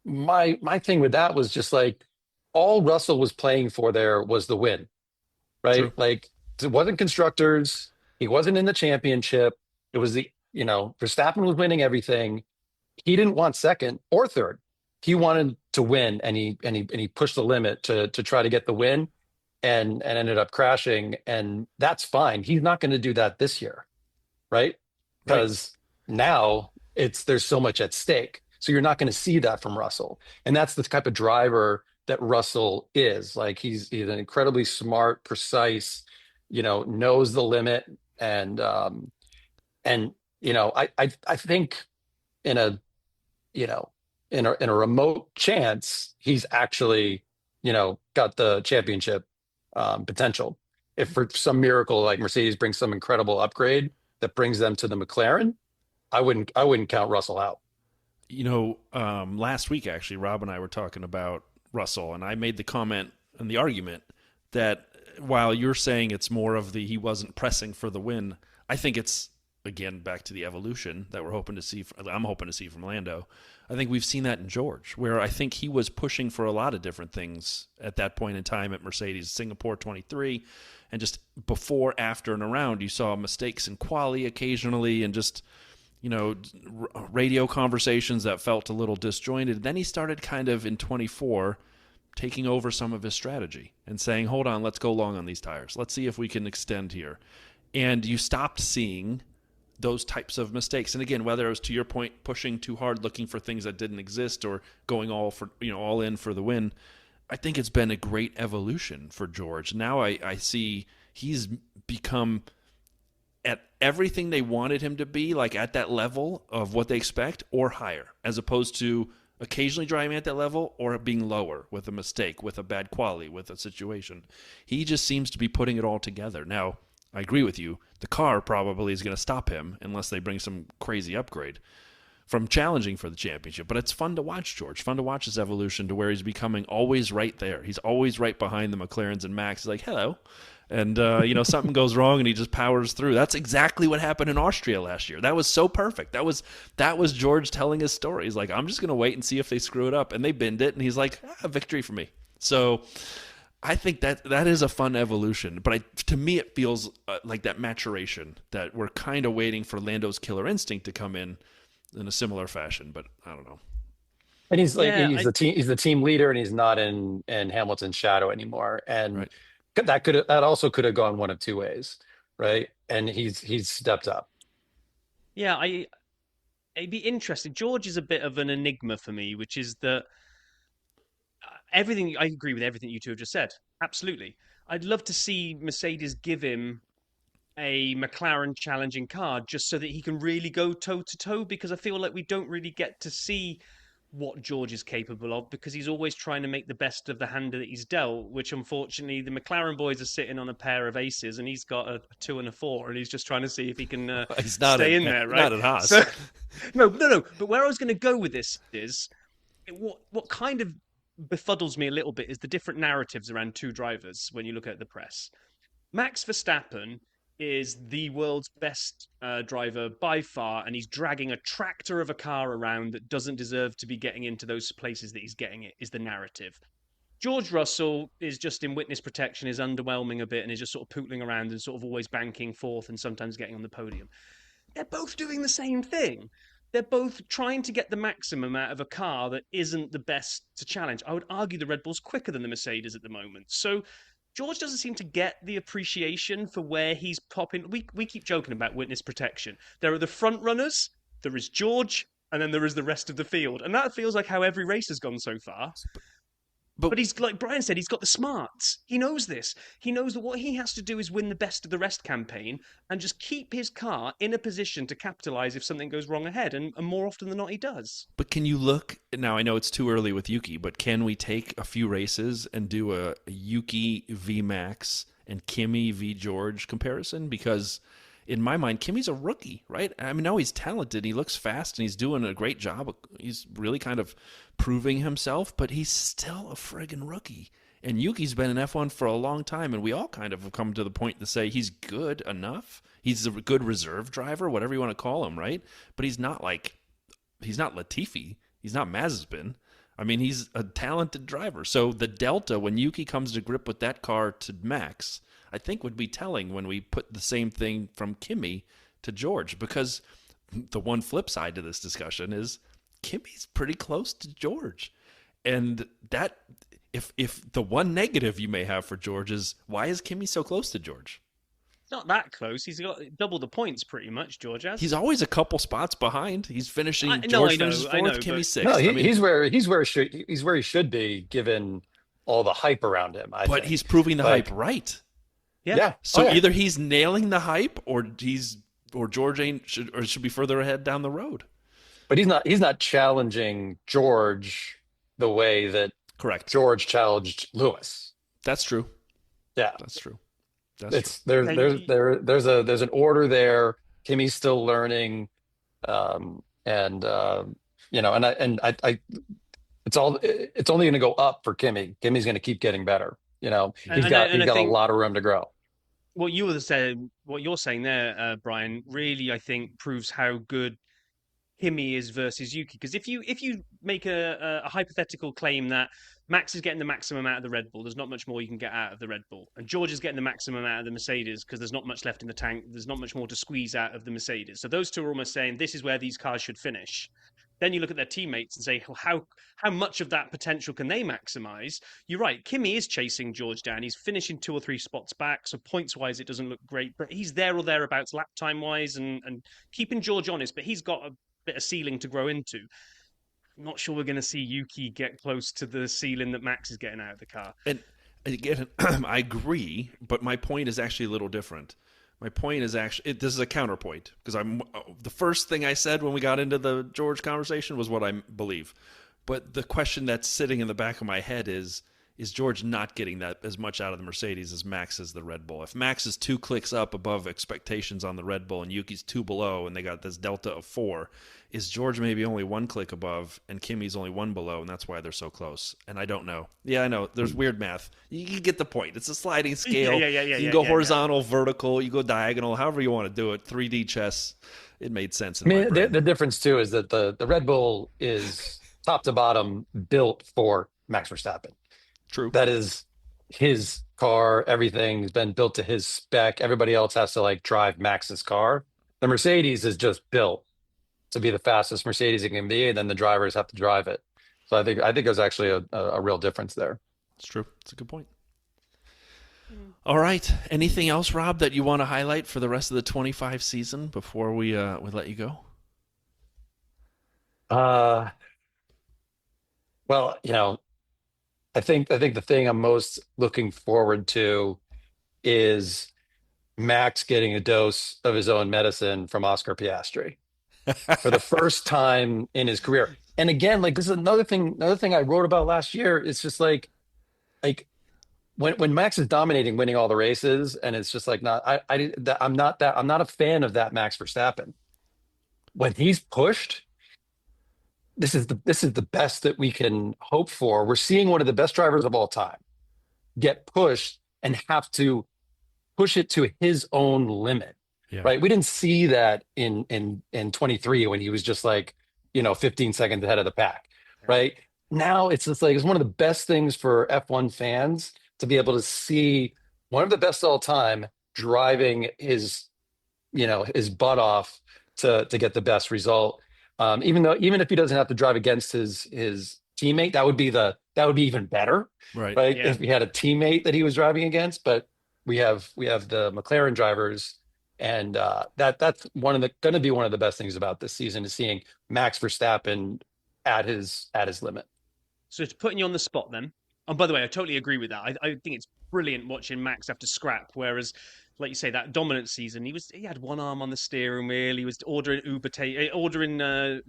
my thing with that was just like all Russell was playing for there was the win, right? True. Like it wasn't constructors, he wasn't in the championship. It was Verstappen was winning everything. He didn't want second or third. He wanted to win, and he pushed the limit to try to get the win, and ended up crashing. And that's fine. He's not going to do that this year, right? Right. Because now there's so much at stake. So you're not going to see that from Russell. And that's the type of driver that Russell is. Like he's an incredibly smart, precise, knows the limit. And I think in a you know in a remote chance he's actually got the championship potential. If for some miracle like Mercedes brings some incredible upgrade that brings them to the McLaren, I wouldn't count Russell out. Last week actually, Rob and I were talking about Russell, and I made the comment and the argument that while you're saying it's more of the he wasn't pressing for the win, I think it's again back to the evolution that we're hoping to see. I'm hoping to see from Lando. I think we've seen that in George, where I think he was pushing for a lot of different things at that point in time at Mercedes, Singapore 23, and just before, after, and around, you saw mistakes in quali occasionally, and just radio conversations that felt a little disjointed. Then he started kind of in 24 taking over some of his strategy and saying, hold on, let's go long on these tires. Let's see if we can extend here. And you stopped seeing those types of mistakes. And again, whether it was to your point, pushing too hard, looking for things that didn't exist, or going all in for the win, I think it's been a great evolution for George. Now I see he's become at everything they wanted him to be, like at that level of what they expect or higher, as opposed to occasionally driving at that level or being lower with a mistake, with a bad quality, with a situation. He just seems to be putting it all together. Now, I agree with you. The car probably is going to stop him unless they bring some crazy upgrade from challenging for the championship. But it's fun to watch, George. Fun to watch his evolution to where he's becoming always right there. He's always right behind the McLarens and Max. He's like, hello. And, something goes wrong and he just powers through. That's exactly what happened in Austria last year. That was so perfect. That was George telling his story. He's like, I'm just going to wait and see if they screw it up. And they binned it. And he's like, victory for me. So I think that is a fun evolution. But to me, it feels like that maturation that we're kind of waiting for Lando's killer instinct to come in a similar fashion. But I don't know. And he's like Yeah, he's the team leader, and he's not in Hamilton's shadow anymore. And Right. that also could have gone one of two ways, right? And he's stepped up. yeah, it'd be interesting. George is a bit of an enigma for me, which is that everything I agree with everything you two have just said. Absolutely. I'd love to see Mercedes give him a McLaren challenging car just so that he can really go toe to toe, because I feel like we don't really get to see what George is capable of because he's always trying to make the best of the hand that he's dealt, which unfortunately the McLaren boys are sitting on a pair of aces and he's got a 2 and a 4 and he's just trying to see if he can He's not stay at, in there, right? not at Haas. So, no. But where I was going to go with this is what kind of befuddles me a little bit is the different narratives around two drivers when you look at the press. Max Verstappen is the world's best driver by far, and he's dragging a tractor of a car around that doesn't deserve to be getting into those places that he's getting it, is the narrative. George Russell is just in witness protection, is underwhelming a bit, and is just sort of pootling around and sort of always banking fourth and sometimes getting on the podium. They're both doing the same thing. They're both trying to get the maximum out of a car that isn't the best to challenge. I would argue the Red Bull's quicker than the Mercedes at the moment. So George doesn't seem to get the appreciation for where he's popping. We keep joking about witness protection. There are the front runners, there is George, and then there is the rest of the field. And that feels like how every race has gone so far. But he's, like Brian said, he's got the smarts. He knows this. He knows that what he has to do is win the best of the rest campaign and just keep his car in a position to capitalize if something goes wrong ahead. And more often than not, he does. But can you look now? I know it's too early with Yuki, but can we take a few races and do a Yuki v Max and Kimi v George comparison? Because in my mind, Kimi's a rookie, right? I mean, no, he's talented. He looks fast and he's doing a great job. He's really kind of proving himself, but he's still a friggin' rookie. And Yuki's been in F1 for a long time, and we all kind of have come to the point to say he's good enough. He's a good reserve driver, whatever you want to call him, right? But he's not Latifi. He's not Mazepin. I mean, he's a talented driver. So the delta, when Yuki comes to grip with that car to Max, I think would be telling when we put the same thing from Kimi to George, because the one flip side to this discussion is Kimi's pretty close to George. And that, if the one negative you may have for George is, why is Kimi so close to George? not that close. He's got double the points pretty much, George has. He's always a couple spots behind. He's finishing. No, George finishes I fourth, know, Kimmy but No, sixth. I mean, he's where he should be given all the hype around him, I but think. he's proving the hype Like, right. yeah. yeah. So Oh, yeah. either he's nailing the hype, or George ain't should be further ahead down the road. But he's not challenging George the way that Correct. George challenged Lewis. That's true. Yeah. That's true. That's true. It's there's an order there. Kimmy's still learning. And I it's only going to go up for Kimmy. Kimmy's going to keep getting better. He's got And he's I got a think lot of room to grow. what you're saying there, Brian, really I think proves how good Kimi is versus Yuki. Because if you make a hypothetical claim that Max is getting the maximum out of the Red Bull, there's not much more you can get out of the Red Bull, and George is getting the maximum out of the Mercedes because there's not much left in the tank. There's not much more to squeeze out of the Mercedes. So those two are almost saying this is where these cars should finish. Then you look at their teammates and say, well, how much of that potential can they maximize? You're right. Kimi is chasing George down. He's finishing 2 or 3 spots back. So points wise, it doesn't look great, but he's there or thereabouts lap time wise and keeping George honest. But he's got a bit of ceiling to grow into. I'm not sure we're going to see Yuki get close to the ceiling that Max is getting out of the car. And again, I agree, but my point is actually a little different. My point is actually this is a counterpoint because the first thing I said when we got into the George conversation was what I believe, but the question that's sitting in the back of my head is George not getting that as much out of the Mercedes as Max is the Red Bull? If Max is 2 clicks up above expectations on the Red Bull and Yuki's 2 below and they got this delta of 4, is George maybe only 1 click above and Kimmy's only 1 below, and that's why they're so close? And I don't know. Yeah, I know. There's weird math. You get the point. It's a sliding scale. Yeah. You can go horizontal, vertical, you go diagonal, however you want to do it. 3D chess. It made sense in I my mean, brain. the difference too is that the Red Bull is top to bottom built for Max Verstappen. True. That is his car. Everything's been built to his spec. Everybody else has to like drive Max's car. The Mercedes is just built to be the fastest Mercedes it can be, and then the drivers have to drive it. So I think there's actually a real difference there. It's true. It's a good point. All right. Anything else, Rob, that you want to highlight for the rest of the 25 season before we let you go? Well, I think the thing I'm most looking forward to is Max getting a dose of his own medicine from Oscar Piastri for the first time in his career. And again, like this is another thing I wrote about last year. It's just like when Max is dominating, winning all the races, and it's just like not I'm not a fan of that Max Verstappen. When he's pushed, this is the best that we can hope for. We're seeing one of the best drivers of all time get pushed and have to push it to his own limit. Yeah. Right? We didn't see that in 23 when he was just like, 15 seconds ahead of the pack. Right? Now it's just like it's one of the best things for F1 fans to be able to see one of the best of all time driving his butt off to get the best result. Even if he doesn't have to drive against his teammate, that would be even better, Right. right? Yeah. If he had a teammate that he was driving against. But we have the McLaren drivers, and that's going to be one of the best things about this season is seeing Max Verstappen at his limit. So it's putting you on the spot then. And by the way, I totally agree with that. I think it's brilliant watching Max have to scrap. Whereas, like you say, that dominant season, he had one arm on the steering wheel. He was ordering DoorDash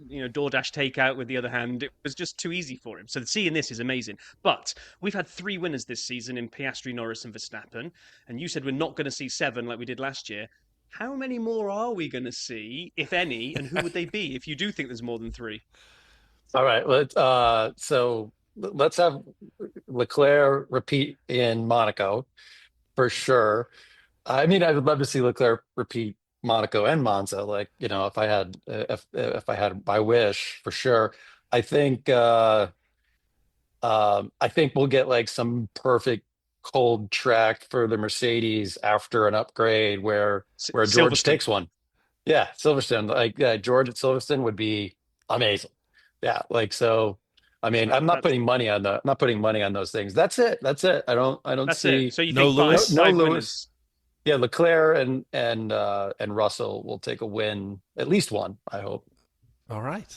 takeout with the other hand. It was just too easy for him. So seeing this is amazing. But we've had 3 winners this season in Piastri, Norris, and Verstappen. And you said we're not going to see 7 like we did last year. How many more are we going to see, if any? And who would they be if you do think there's more than 3? All right, let's have Leclerc repeat in Monaco for sure. I mean, I would love to see Leclerc repeat Monaco and Monza. Like, if I had my wish for sure. I think we'll get like some perfect cold track for the Mercedes after an upgrade where George Silverstone. takes one. Yeah, Silverstone. Like George at Silverstone would be amazing. Yeah, like so. I mean, I'm not putting money on those things. That's it. I don't That's see it. So you No think Lewis? no five Lewis. winners? Yeah, Leclerc and Russell will take a win, at least one, I hope. All right.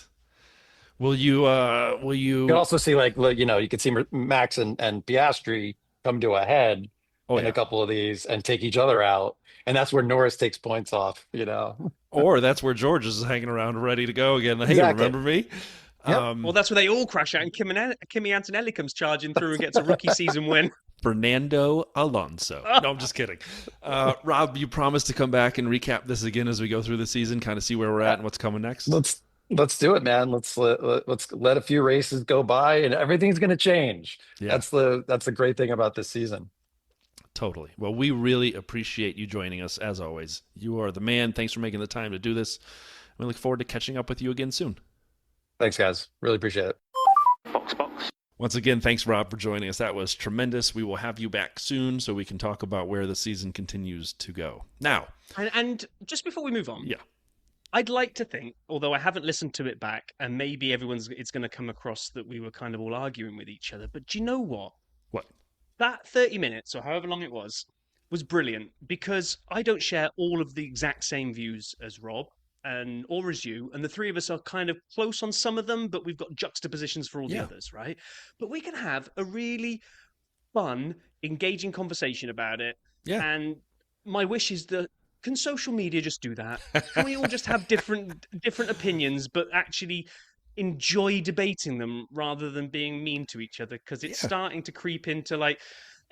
Will You can you also see you can see Max and Piastri come to a head Oh in a yeah. couple of these and take each other out, and that's where Norris takes points off. Or that's where George is hanging around ready to go again. Hey, Exactly. remember me? Yep. Or that's where they all crash out and Kimi Antonelli comes charging through and gets a rookie season win. Fernando Alonso. No, I'm just kidding. Rob, you promised to come back and recap this again as we go through the season, kind of see where we're Uh, at and what's coming next. let's do it, man. Let's let a few races go by, and everything's going to change. Yeah, That's the great thing about this season. totally. Well, we really appreciate you joining us as always. You are the man. Thanks for making the time to do this. We look forward to catching up with you again soon. Thanks, guys. Really appreciate it. Once again, thanks, Rob, for joining us. That was tremendous. We will have you back soon so we can talk about where the season continues to go. Now, And just before we move on, yeah, I'd like to think, although I haven't listened to it back, and maybe it's going to come across that we were kind of all arguing with each other. But do you know what? what? That 30 minutes or however long it was brilliant because I don't share all of the exact same views as Rob and or as you, and the three of us are kind of close on some of them, but we've got juxtapositions for all the Yeah. others, right? But we can have a really fun, engaging conversation about it. Yeah. And my wish is that can social media just do that? Can we all just have different opinions, but actually enjoy debating them rather than being mean to each other? Because it's Yeah. starting to creep into like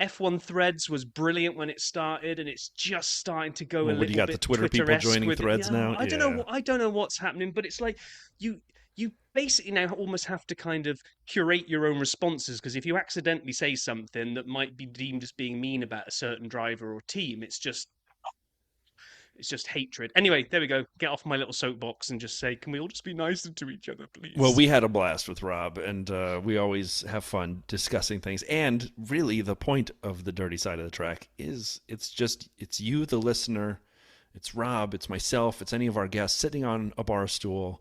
F1 threads was brilliant when it started, and it's just starting to go a Well, what, little you got bit the Twitter people Twitter-esque joining with it. threads now? I don't know. Yeah. I don't know what's happening, but it's like you basically now almost have to kind of curate your own responses because if you accidentally say something that might be deemed as being mean about a certain driver or team, it's just hatred. Anyway, there we go. Get off my little soapbox and just say, can we all just be nicer to each other, please? Well, we had a blast with Rob, and we always have fun discussing things. And really, the point of the dirty side of the track is it's you, the listener, it's Rob, it's myself, it's any of our guests sitting on a bar stool,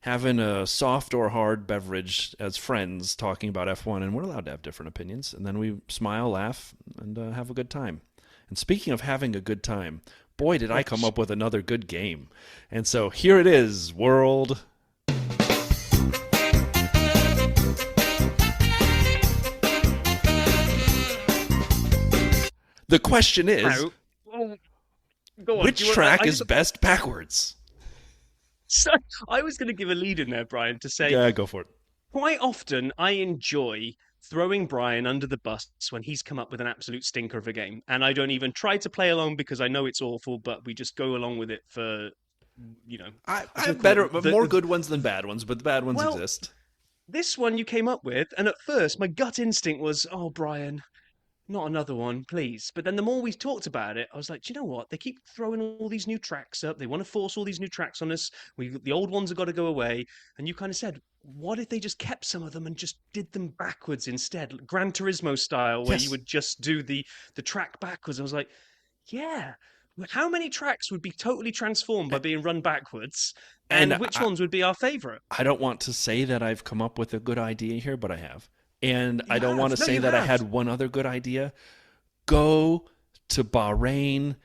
having a soft or hard beverage as friends talking about F1, and we're allowed to have different opinions. And then we smile, laugh, and have a good time. And speaking of having a good time, boy, did I come up with another good game. And so here it is, world. The question is, How? Well, go on. which track is best backwards? So, I was going to give a lead in there, Brian, to say Yeah, go for it. quite often I enjoy throwing Brian under the bus when he's come up with an absolute stinker of a game. And I don't even try to play along because I know it's awful, but we just go along with it for, you know. I have more good ones than bad ones, but the bad ones Well, exist. This one you came up with, and at first my gut instinct was, oh, Brian, not another one, please. But then the more we talked about it, I was like, do you know what? They keep throwing all these new tracks up. They want to force all these new tracks on us. The old ones have got to go away. And you kind of said, what if they just kept some of them and just did them backwards instead, Gran Turismo style, where Yes. you would just do the track backwards? I was like, yeah. How many tracks would be totally transformed by being run backwards? And which ones would be our favorite? I don't want to say that I've come up with a good idea here, but I have. And I don't have. want to No, say you that I have. had one other good idea. Go to Bahrain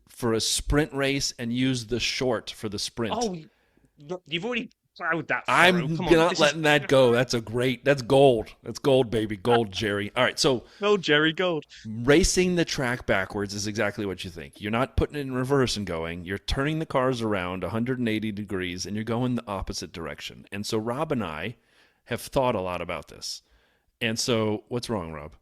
for a sprint race and use the short for the sprint. Oh, you've already plowed that. I'm furrow. Come on, not this letting that go. That's gold. That's gold, baby. Gold, Jerry. All right, so Oh, Jerry Gold. racing the track backwards is exactly what you think. You're not putting it in reverse and going. You're turning the cars around 180 degrees, and you're going the opposite direction. And so Rob and I have thought a lot about this. And so what's wrong, Rob?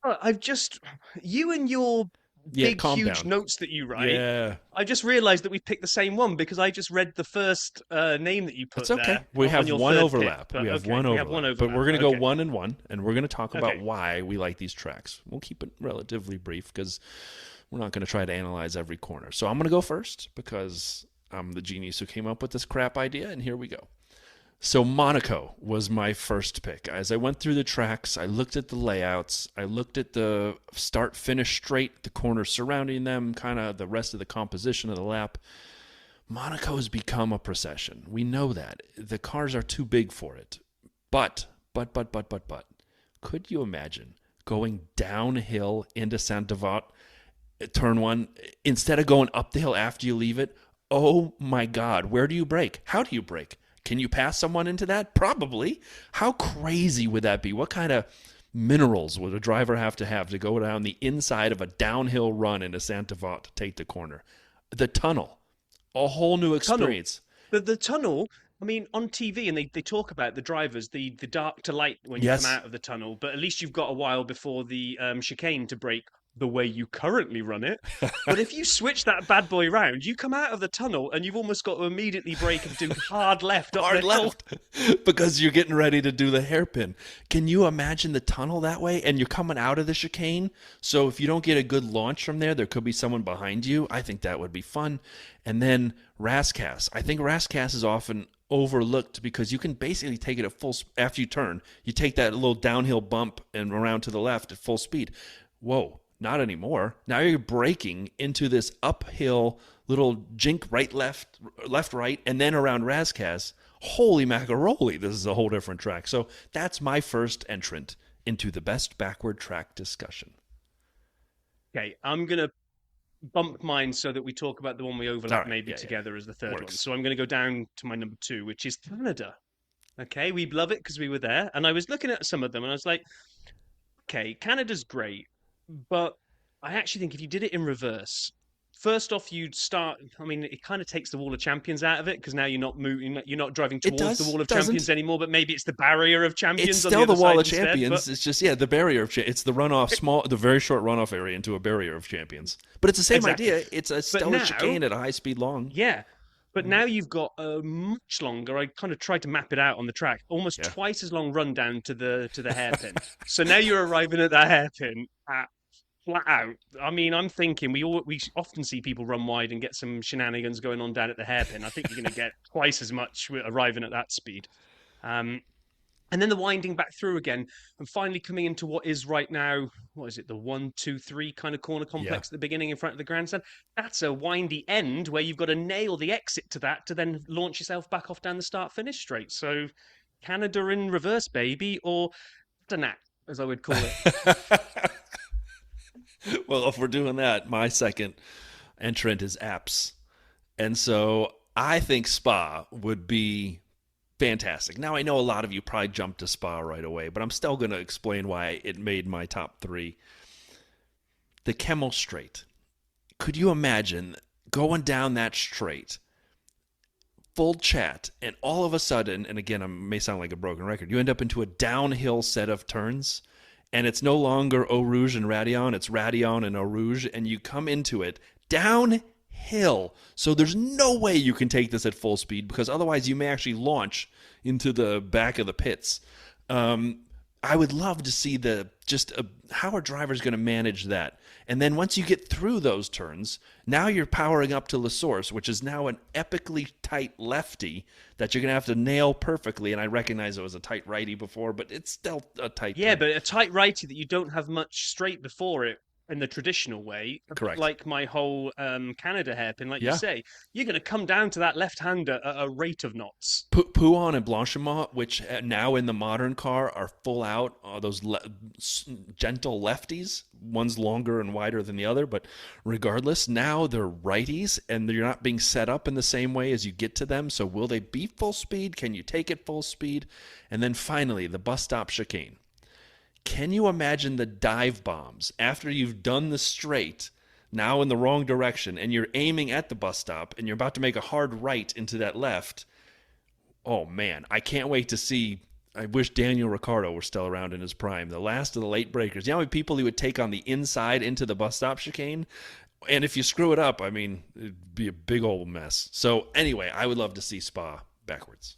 I've just you and your big, calm huge down. notes that you write. Yeah. I just realised that we've picked the same one because I just read the first name that you put It's okay. there We on have your one third overlap. pick, but We have okay, one we overlap. have one But we're going to go okay. 1 and 1, and we're going to talk about Okay. why we like these tracks. We'll keep it relatively brief because we're not going to try to analyze every corner. So I'm going to go first because I'm the genius who came up with this crap idea, and here we go. So Monaco was my first pick. As I went through the tracks, I looked at the layouts, I looked at the start-finish straight, the corners surrounding them, kind of the rest of the composition of the lap. Monaco has become a procession. We know that. The cars are too big for it. But, could you imagine going downhill into Saint-Devote turn one, instead of going up the hill after you leave it, oh my God, where do you brake? How do you brake? Can you pass someone into that? Probably. How crazy would that be? What kind of minerals would a driver have to go down the inside of a downhill run into Santa Fe to take the corner? The tunnel, a whole new Tunnel. experience. The tunnel, I mean, on TV, and they talk about the drivers, the dark to light when you come Yes. out of the tunnel, but at least you've got a while before the chicane to brake the way you currently run it. But if you switch that bad boy round, you come out of the tunnel and you've almost got to immediately brake and do hard left up the Hard hill. left because you're getting ready to do the hairpin. Can you imagine the tunnel that way? And you're coming out of the chicane. So if you don't get a good launch from there, there could be someone behind you. I think that would be fun. And then Rascass. I think Rascass is often overlooked because you can basically take it at after you turn. You take that little downhill bump and around to the left at full speed. Whoa. Not anymore. Now you're braking into this uphill little jink right, left, left, right, and then around Rascass. Holy macaroni, this is a whole different track. So that's my first entrant into the best backward track discussion. Okay, I'm going to bump mine so that we talk about the one we All overlap right, maybe yeah. together as the third one. Works. So I'm going to go down to my number two, which is Canada. Okay, we love it because we were there. And I was looking at some of them and I was like, okay, Canada's great, but I actually think if you did it in reverse, first off, you'd start. I mean, it kind of takes the Wall of Champions out of it because now you're not moving, you're not driving It towards the does, Wall of doesn't. Champions anymore, but maybe it's the barrier of It's champions on still the the other wall side of instead, champions. It's just the barrier of it's the runoff the very short runoff area into a barrier of champions. But it's the same Exactly. idea. It's a stellar now, chicane at a high speed long. yeah. But now you've got a much longer. I kind of tried to map it out on the track. Almost Yeah. twice as long run down to the hairpin. So now you're arriving at that hairpin at flat out. I mean, I'm thinking we often see people run wide and get some shenanigans going on down at the hairpin. I think you're going to get twice as much arriving at that speed. And then the winding back through again, and finally coming into what is right now, what is it, the 1, 2, 3 kind of corner complex at the beginning in front of the grandstand? That's a windy end where you've got to nail the exit to that to then launch yourself back off down the start finish straight. So Canada in reverse, baby, or Danat, as I would call it. Well, if we're doing that, my second entrant is apps. And so I think Spa would be fantastic. Now, I know a lot of you probably jumped to Spa right away, but I'm still going to explain why it made my top three. The Kemmel Straight. Could you imagine going down that straight, full chat, and all of a sudden, and again, I may sound like a broken record, you end up into a downhill set of turns, and it's no longer Eau Rouge and Radion, it's Radion and Eau Rouge, and you come into it downhill. So there's no way you can take this at full speed because otherwise you may actually launch into the back of the pits. I would love to see how are drivers going to manage that? And then once you get through those turns, now you're powering up to La Source, which is now an epically tight lefty that you're going to have to nail perfectly. And I recognize it was a tight righty before, but it's still a tight Yeah, turn. but a tight righty that you don't have much straight before it in the traditional way. Correct. Like my whole Canada hairpin, like Yeah. you say, you're going to come down to that left-hander at a rate of knots. Pouon and Blanchimont, which now in the modern car are full out, those gentle lefties. One's longer and wider than the other, but regardless, now they're righties and you're not being set up in the same way as you get to them. So will they be full speed? Can you take it full speed? And then finally, the bus stop chicane. Can you imagine the dive bombs after you've done the straight, now in the wrong direction, and you're aiming at the bus stop and you're about to make a hard right into that left? Oh man, I can't wait to see. I wish Daniel Ricciardo were still around in his prime. The last of the late breakers. You know how many people he would take on the inside into the bus stop chicane? And if you screw it up, I mean, it'd be a big old mess. So anyway, I would love to see Spa backwards.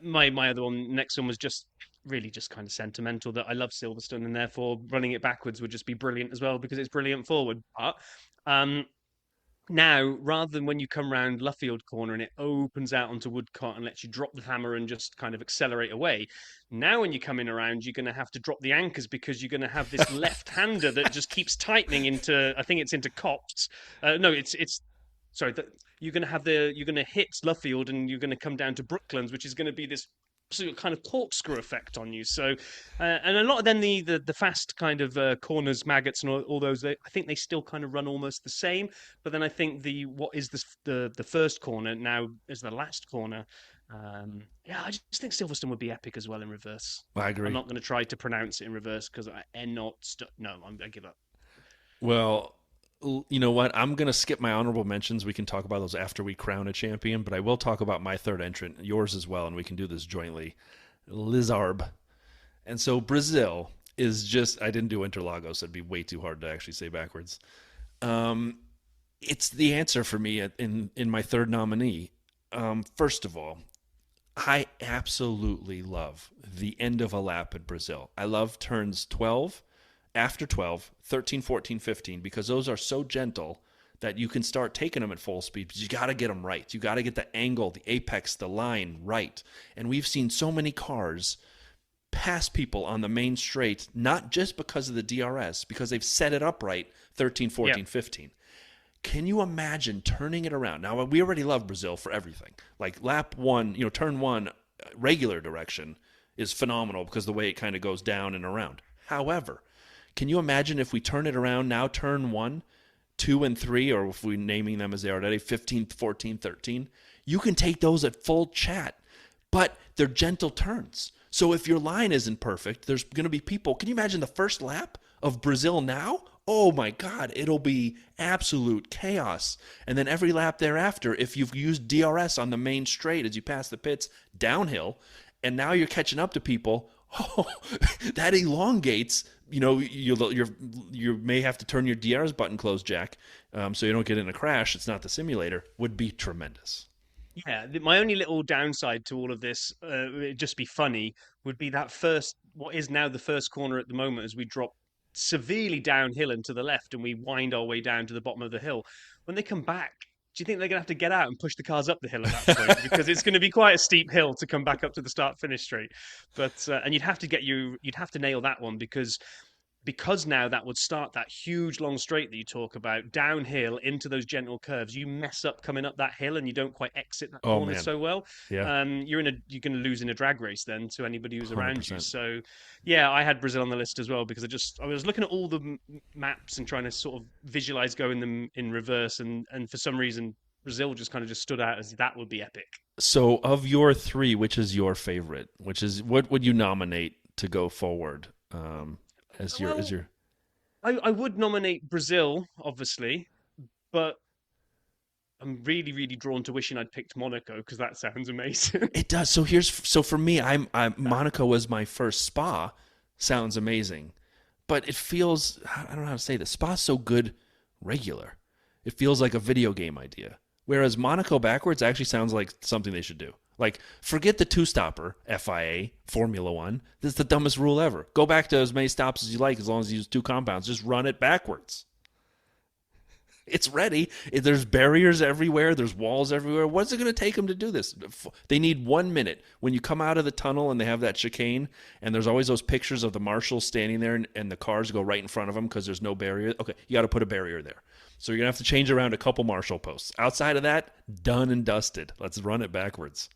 My other one, next one was just really just kind of sentimental that I love Silverstone and therefore running it backwards would just be brilliant as well because it's brilliant forward. But now, rather than when you come round Luffield corner and it opens out onto Woodcott and lets you drop the hammer and just kind of accelerate away, now when you come in around, you're going to have to drop the anchors because you're going to have this left-hander that just keeps tightening into, I think it's into Copse. No, it's sorry, you're going to hit Luffield and you're going to come down to Brooklands, which is going to be this absolute kind of corkscrew effect on you. So, and a lot of then the fast kind of corners, maggots, and all those, I think they still kind of run almost the same. But then I think what is the first corner now is the last corner. Yeah, I just think Silverstone would be epic as well in reverse. I I'm agree. not going to try to pronounce it in reverse because no, I give up. Well, you know what? I'm going to skip my honorable mentions. We can talk about those after we crown a champion, but I will talk about my third entrant, yours as well, and we can do this jointly. Lizarb. And so Brazil is just, I didn't do Interlagos. It'd be way too hard to actually say backwards. It's the answer for me in my third nominee. First of all, I absolutely love the end of a lap at Brazil. I love turns 12, after 12, 13, 14, 15, because those are so gentle that you can start taking them at full speed, but you got to get them right. You got to get the angle, the apex, the line right. And we've seen so many cars pass people on the main straight, not just because of the DRS, because they've set it up right 13, 14, Yeah. 15. Can you imagine turning it around? Now, we already love Brazil for everything. Like lap one, turn one, regular direction is phenomenal because the way it kind of goes down and around. However, can you imagine if we turn it around now, turn 1, 2, and 3, or if we're naming them as they are today, 15, 14, 13, you can take those at full chat, but they're gentle turns. So if your line isn't perfect, there's going to be people. Can you imagine the first lap of Brazil now? Oh my God, it'll be absolute chaos. And then every lap thereafter, if you've used DRS on the main straight as you pass the pits downhill, and now you're catching up to people, oh, that elongates. You may have to turn your DRS button closed, Jack, so you don't get in a crash. It's not the simulator. Would be tremendous. Yeah, my only little downside to all of this, it'd just be funny, would be that what is now the first corner at the moment as we drop severely downhill and to the left and we wind our way down to the bottom of the hill. When they come back, do you think they're going to have to get out and push the cars up the hill at that point? Because it's going to be quite a steep hill to come back up to the start-finish straight. But and you'd have to nail that one because now that would start that huge long straight that you talk about downhill into those gentle curves. You mess up coming up that hill and you don't quite exit that corner man. so well. Yeah. You're going to lose in a drag race then to anybody who's around you. 100%. So yeah, I had Brazil on the list as well because I was looking at all the maps and trying to sort of visualize going them in reverse, and for some reason Brazil just kind of just stood out as that would be epic. So of your three, which is your favorite? What would you nominate to go forward? I would nominate Brazil, obviously, but I'm really, really drawn to wishing I'd picked Monaco because that sounds amazing. It does. So for me, I'm Monaco was my first Spa. Sounds amazing, but it feels, I don't know how to say this. Spa's so good regular. It feels like a video game idea. Whereas Monaco backwards actually sounds like something they should do. Like, forget the two-stopper, FIA, Formula One. This is the dumbest rule ever. Go back to as many stops as you like as long as you use two compounds. Just run it backwards. It's ready. There's barriers everywhere. There's walls everywhere. What's it going to take them to do this? They need 1 minute. When you come out of the tunnel and they have that chicane, and there's always those pictures of the marshals standing there and the cars go right in front of them because there's no barrier. Okay, you got to put a barrier there. So you're going to have to change around a couple marshal posts. Outside of that, done and dusted. Let's run it backwards.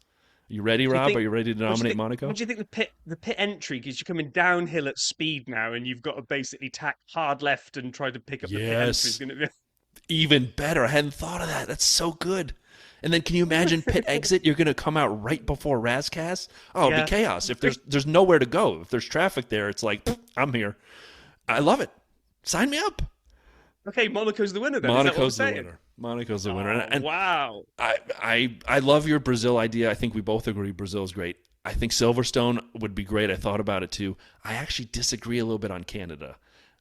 You ready, Rob? Are you ready to nominate Monaco? What do you think the pit entry? Because you're coming downhill at speed now, and you've got to basically tack hard left and try to pick up the pit entry. Is going to be even better. I hadn't thought of that. That's so good. And then can you imagine pit exit? You're going to come out right before Razcast. Oh, it'll be chaos. If there's nowhere to go. If there's traffic there, it's like, I'm here. I love it. Sign me up. Okay, Monaco's the winner then. Monaco's the winner. Monaco's the winner. And wow. I love your Brazil idea. I think we both agree Brazil's great. I think Silverstone would be great. I thought about it too. I actually disagree a little bit on Canada.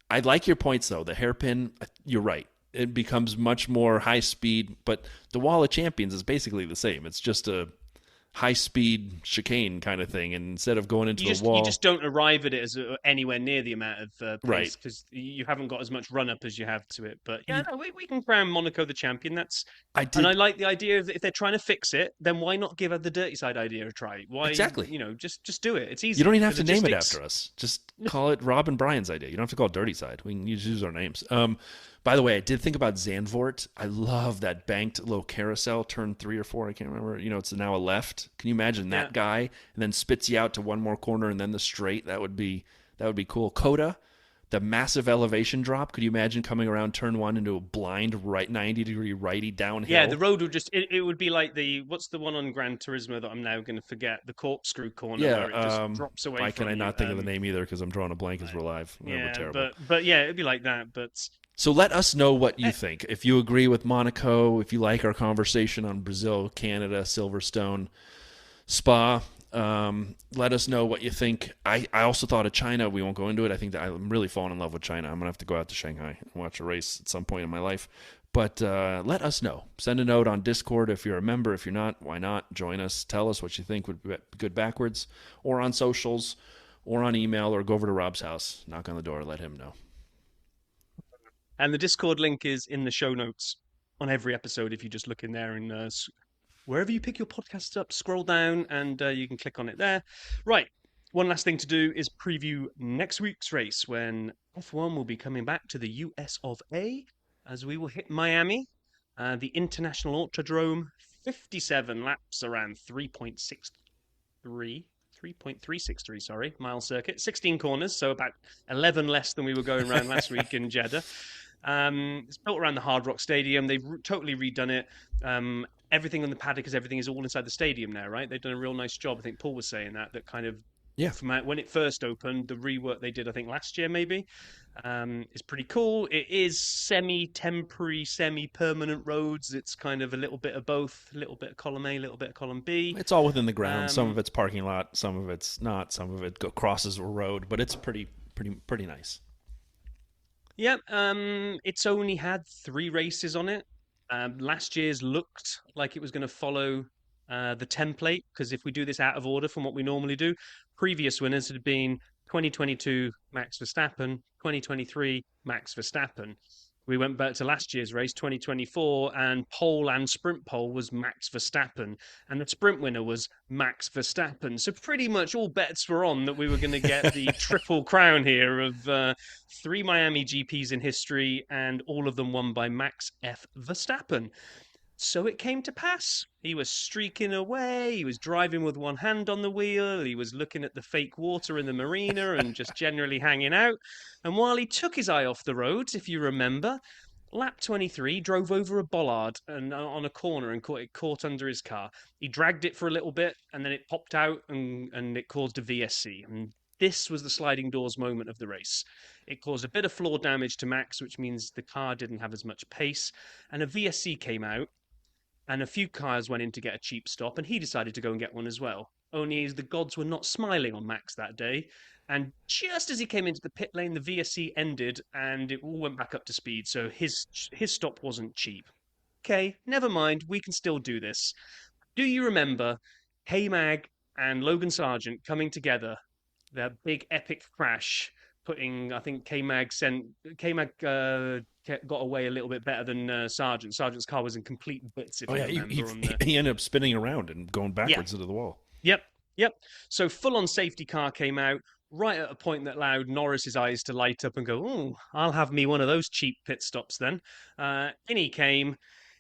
I like your points though. The hairpin, you're right. It becomes much more high speed, but the Wall of Champions is basically the same. It's just a high speed chicane kind of thing, and instead of going into the wall, you just don't arrive at it as anywhere near the amount of pace because right. you haven't got as much run up as you have to it. But yeah, no, we can crown Monaco the champion. And I like the idea of if they're trying to fix it, then why not give the dirty side idea a try? Why exactly? Just do it. It's easy. You don't even have to name it after us. Just call it Rob and Brian's idea. You don't have to call it Dirty Side. We can use our names. By the way, I did think about Zandvoort. I love that banked little carousel, turn 3 or 4. I can't remember. It's now a left. Can you imagine Yeah. that guy and then spits you out to one more corner and then the straight? That would be cool. Coda, the massive elevation drop. Could you imagine coming around turn 1 into a blind right 90-degree righty Yeah, the downhill? road would just it would be like what's the one on Gran Turismo that I'm now going to forget, the corkscrew corner Yeah. where it just drops away Why can from I you. not think of the name either? Because I'm drawing a blank as we're live. We're Yeah, terrible. but yeah, it'd be like that. But So let us know what you eh, think. If you agree with Monaco, if you like our conversation on Brazil, Canada, Silverstone, Spa, let us know what you think. I also thought of China. We won't go into it. I think that I'm really falling in love with China. I'm going to have to go out to Shanghai and watch a race at some point in my life. But let us know. Send a note on Discord if you're a member. If you're not, why not? Join us. Tell us what you think would be good backwards, or on socials, or on email, or go over to Rob's house, knock on the door, let him know. and the Discord link is in the show notes on every episode. If you just look in there and wherever you pick your podcasts up, scroll down and you can click on it there. Right. One last thing to do is preview next week's race when F1 will be coming back to the US of A as we will hit Miami, the International Autodrome, 57 laps around 3.363, sorry, mile circuit, 16 corners, so about 11 less than we were going around last week in Jeddah. It's built around the Hard Rock Stadium. They've totally redone it. Everything on the paddock everything is all inside the stadium now, right? They've done a real nice job. I think Paul was saying that kind of Yeah. from when it first opened, the rework they did, I think last year maybe, is pretty cool. It is semi-temporary, semi-permanent roads. It's kind of a little bit of both, a little bit of column A, a little bit of column B. It's all within the ground. Some of Um, it's parking lot, some of it's not. Some of it crosses a road, but it's pretty nice. Yeah, it's only had 3 races on it. Last year's looked like it was going to follow the template because if we do this out of order from what we normally do, previous winners had been 2022 Max Verstappen, 2023 Max Verstappen. We went back to last year's race, 2024, and pole and sprint pole was Max Verstappen, and the sprint winner was Max Verstappen. So pretty much all bets were on that we were going to get the triple crown here of 3 Miami GPs in history, and all of them won by Max F. Verstappen. So it came to pass. He was streaking away. He was driving with one hand on the wheel. He was looking at the fake water in the marina and just generally hanging out. And while he took his eye off the road, if you remember, lap 23 drove over a bollard and on a corner and it caught under his car. He dragged it for a little bit and then it popped out and it caused a VSC. And this was the sliding doors moment of the race. It caused a bit of floor damage to Max, which means the car didn't have as much pace. And a VSC came out and a few cars went in to get a cheap stop, and he decided to go and get one as well. Only the gods were not smiling on Max that day, and just as he came into the pit lane, the VSC ended, and it all went back up to speed. So his stop wasn't cheap. Okay, never mind. We can still do this. Do you remember K-Mag and Logan Sargent coming together? Their big epic crash, putting I think K-Mag got away a little bit better than Sargent. Sargent's car was in complete bits, if Oh you yeah, he, remember. On the he ended up spinning around and going yeah, backwards into the wall. yep, yep. So full-on safety car came out right at a point that allowed Norris's eyes to light up and go, "Oh, I'll have me one of those cheap pit stops then." In he came.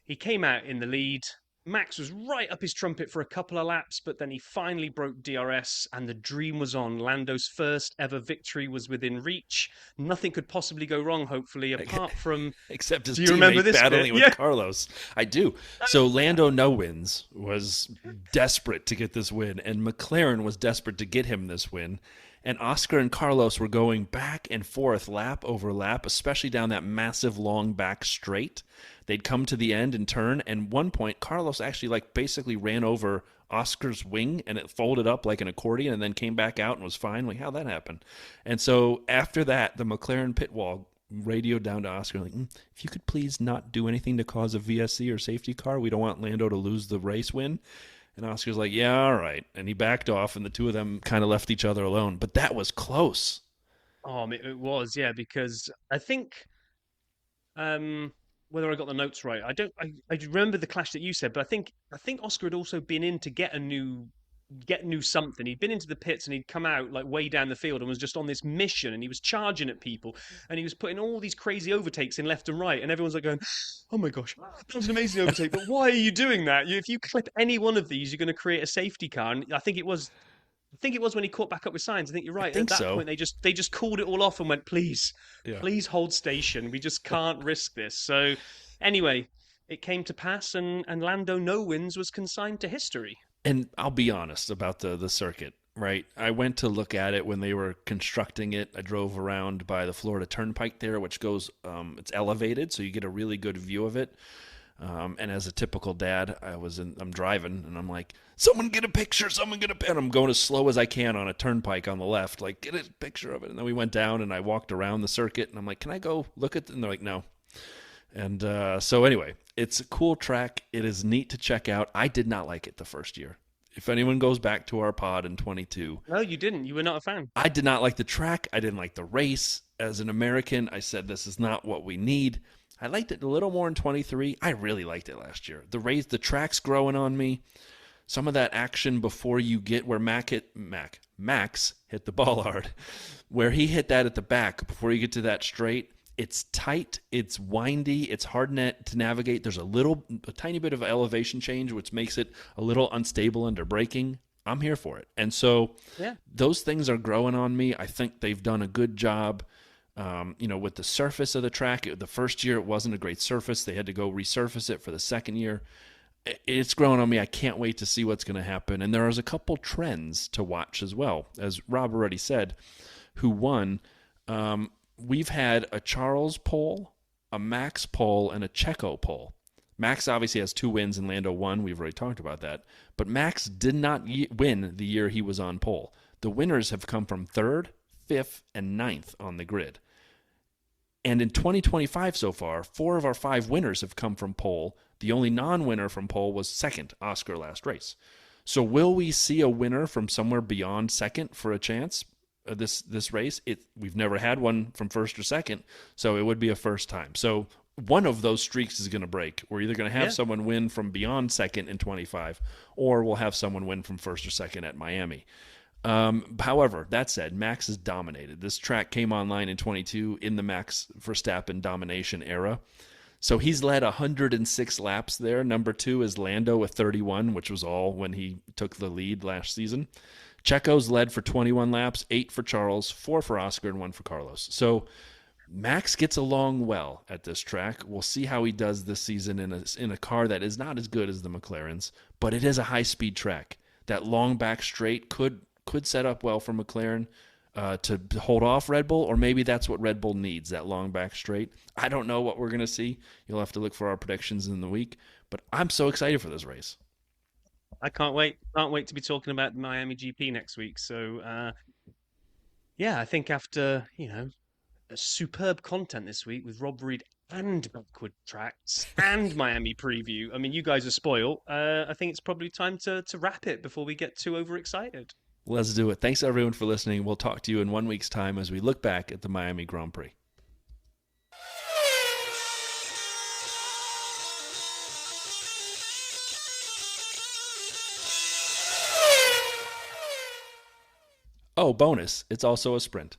He came out in the lead. Max was right up his trumpet for a couple of laps, but then he finally broke DRS and the dream was on. Lando's first ever victory was within reach. Nothing could possibly go wrong, hopefully, apart from. Except his Do you remember teammate this battling bit? with Yeah. Carlos. I do. So Lando No Wins was desperate to get this win, and McLaren was desperate to get him this win. And Oscar and Carlos were going back and forth lap over lap, especially down that massive long back straight. They'd come to the end and turn, and one point Carlos actually basically ran over Oscar's wing and it folded up like an accordion and then came back out and was fine. Like, how'd that happen? And so after that, the McLaren pit wall radioed down to Oscar, like, if you could please not do anything to cause a VSC or safety car, we don't want Lando to lose the race win. And Oscar's like, yeah, all right. And he backed off, and the two of them kind of left each other alone. But that was close. Oh, it was, yeah, because I think whether I got the notes right, I don't. I remember the clash that you said, but I think Oscar had also been in to get a new knew something. He'd been into the pits and he'd come out like way down the field and was just on this mission, and he was charging at people and he was putting all these crazy overtakes in left and right, and everyone's like going, "Oh my gosh, that was an amazing overtake!" But why are you doing that? If you clip any one of these, you're going to create a safety car. And I think it was when he caught back up with Signs. I think you're I right. At think that so. point, they just called it all off and went, "Please, Yeah. please hold station. We just can't risk this." So, anyway, it came to pass, and Lando No Wins was consigned to history. And I'll be honest about the circuit, right? I went to look at it when they were constructing it. I drove around by the Florida Turnpike there, which goes, it's elevated, so you get a really good view of it. And as a typical dad, I'm driving and I'm like, someone get a picture, and I'm going as slow as I can on a turnpike on the left, like get a picture of it. And then we went down and I walked around the circuit and I'm like, can I go look at it? And they're like, no. And so anyway, it's a cool track. It is neat to check out. I did not like it the first year. If anyone goes back to our pod in 22, No, you didn't. You were not a fan. I did not like the track. I didn't like the race. As an American, I said this is not what we need. I liked it a little more in 23. I really liked it last year. The track's growing on me. Some of that action before you get where Max hit the ball hard, where he hit that at the back before you get to that straight. It's tight, it's windy, it's hard to navigate. There's a tiny bit of elevation change, which makes it a little unstable under braking. I'm here for it. And so Yeah. those things are growing on me. I think they've done a good job. With the surface of the track. The first year it wasn't a great surface. They had to go resurface it for the second year. It's growing on me. I can't wait to see what's going to happen. And there is a couple trends to watch as well. As Rob already said, who won, we've had a Charles pole, a Max pole, and a Checo pole. Max obviously has 2 wins and Lando 1. We've already talked about that. But Max did not win the year he was on pole. The winners have come from 3rd, 5th, and 9th on the grid. And in 2025 so far, 4 of our 5 winners have come from pole. The only non-winner from pole was 2nd, Oscar last race. So will we see a winner from somewhere beyond 2nd for a chance this race? We've never had one from 1st or 2nd, so it would be a first time. So one of those streaks is going to break. We're either going to have someone win from beyond 2nd in 25, or we'll have someone win from 1st or 2nd at Miami. However, that said, Max has dominated. This track came online in 22 in the Max Verstappen domination era. So he's led 106 laps there. Number 2 is Lando with 31, which was all when he took the lead last season. Checo's led for 21 laps, 8 for Charles, 4 for Oscar, and 1 for Carlos. So Max gets along well at this track. We'll see how he does this season in a car that is not as good as the McLaren's, but it is a high-speed track. That long back straight could set up well for McLaren to hold off Red Bull, or maybe that's what Red Bull needs, that long back straight. I don't know what we're going to see. You'll have to look for our predictions in the week, but I'm so excited for this race. I can't wait. Can't wait to be talking about the Miami GP next week. So, yeah, I think after, superb content this week with Rob Reed and backward tracks and Miami preview. I mean, you guys are spoiled. I think it's probably time to wrap it before we get too overexcited. Let's do it. Thanks, everyone, for listening. We'll talk to you in 1 week's time as we look back at the Miami Grand Prix. Oh, bonus, it's also a sprint.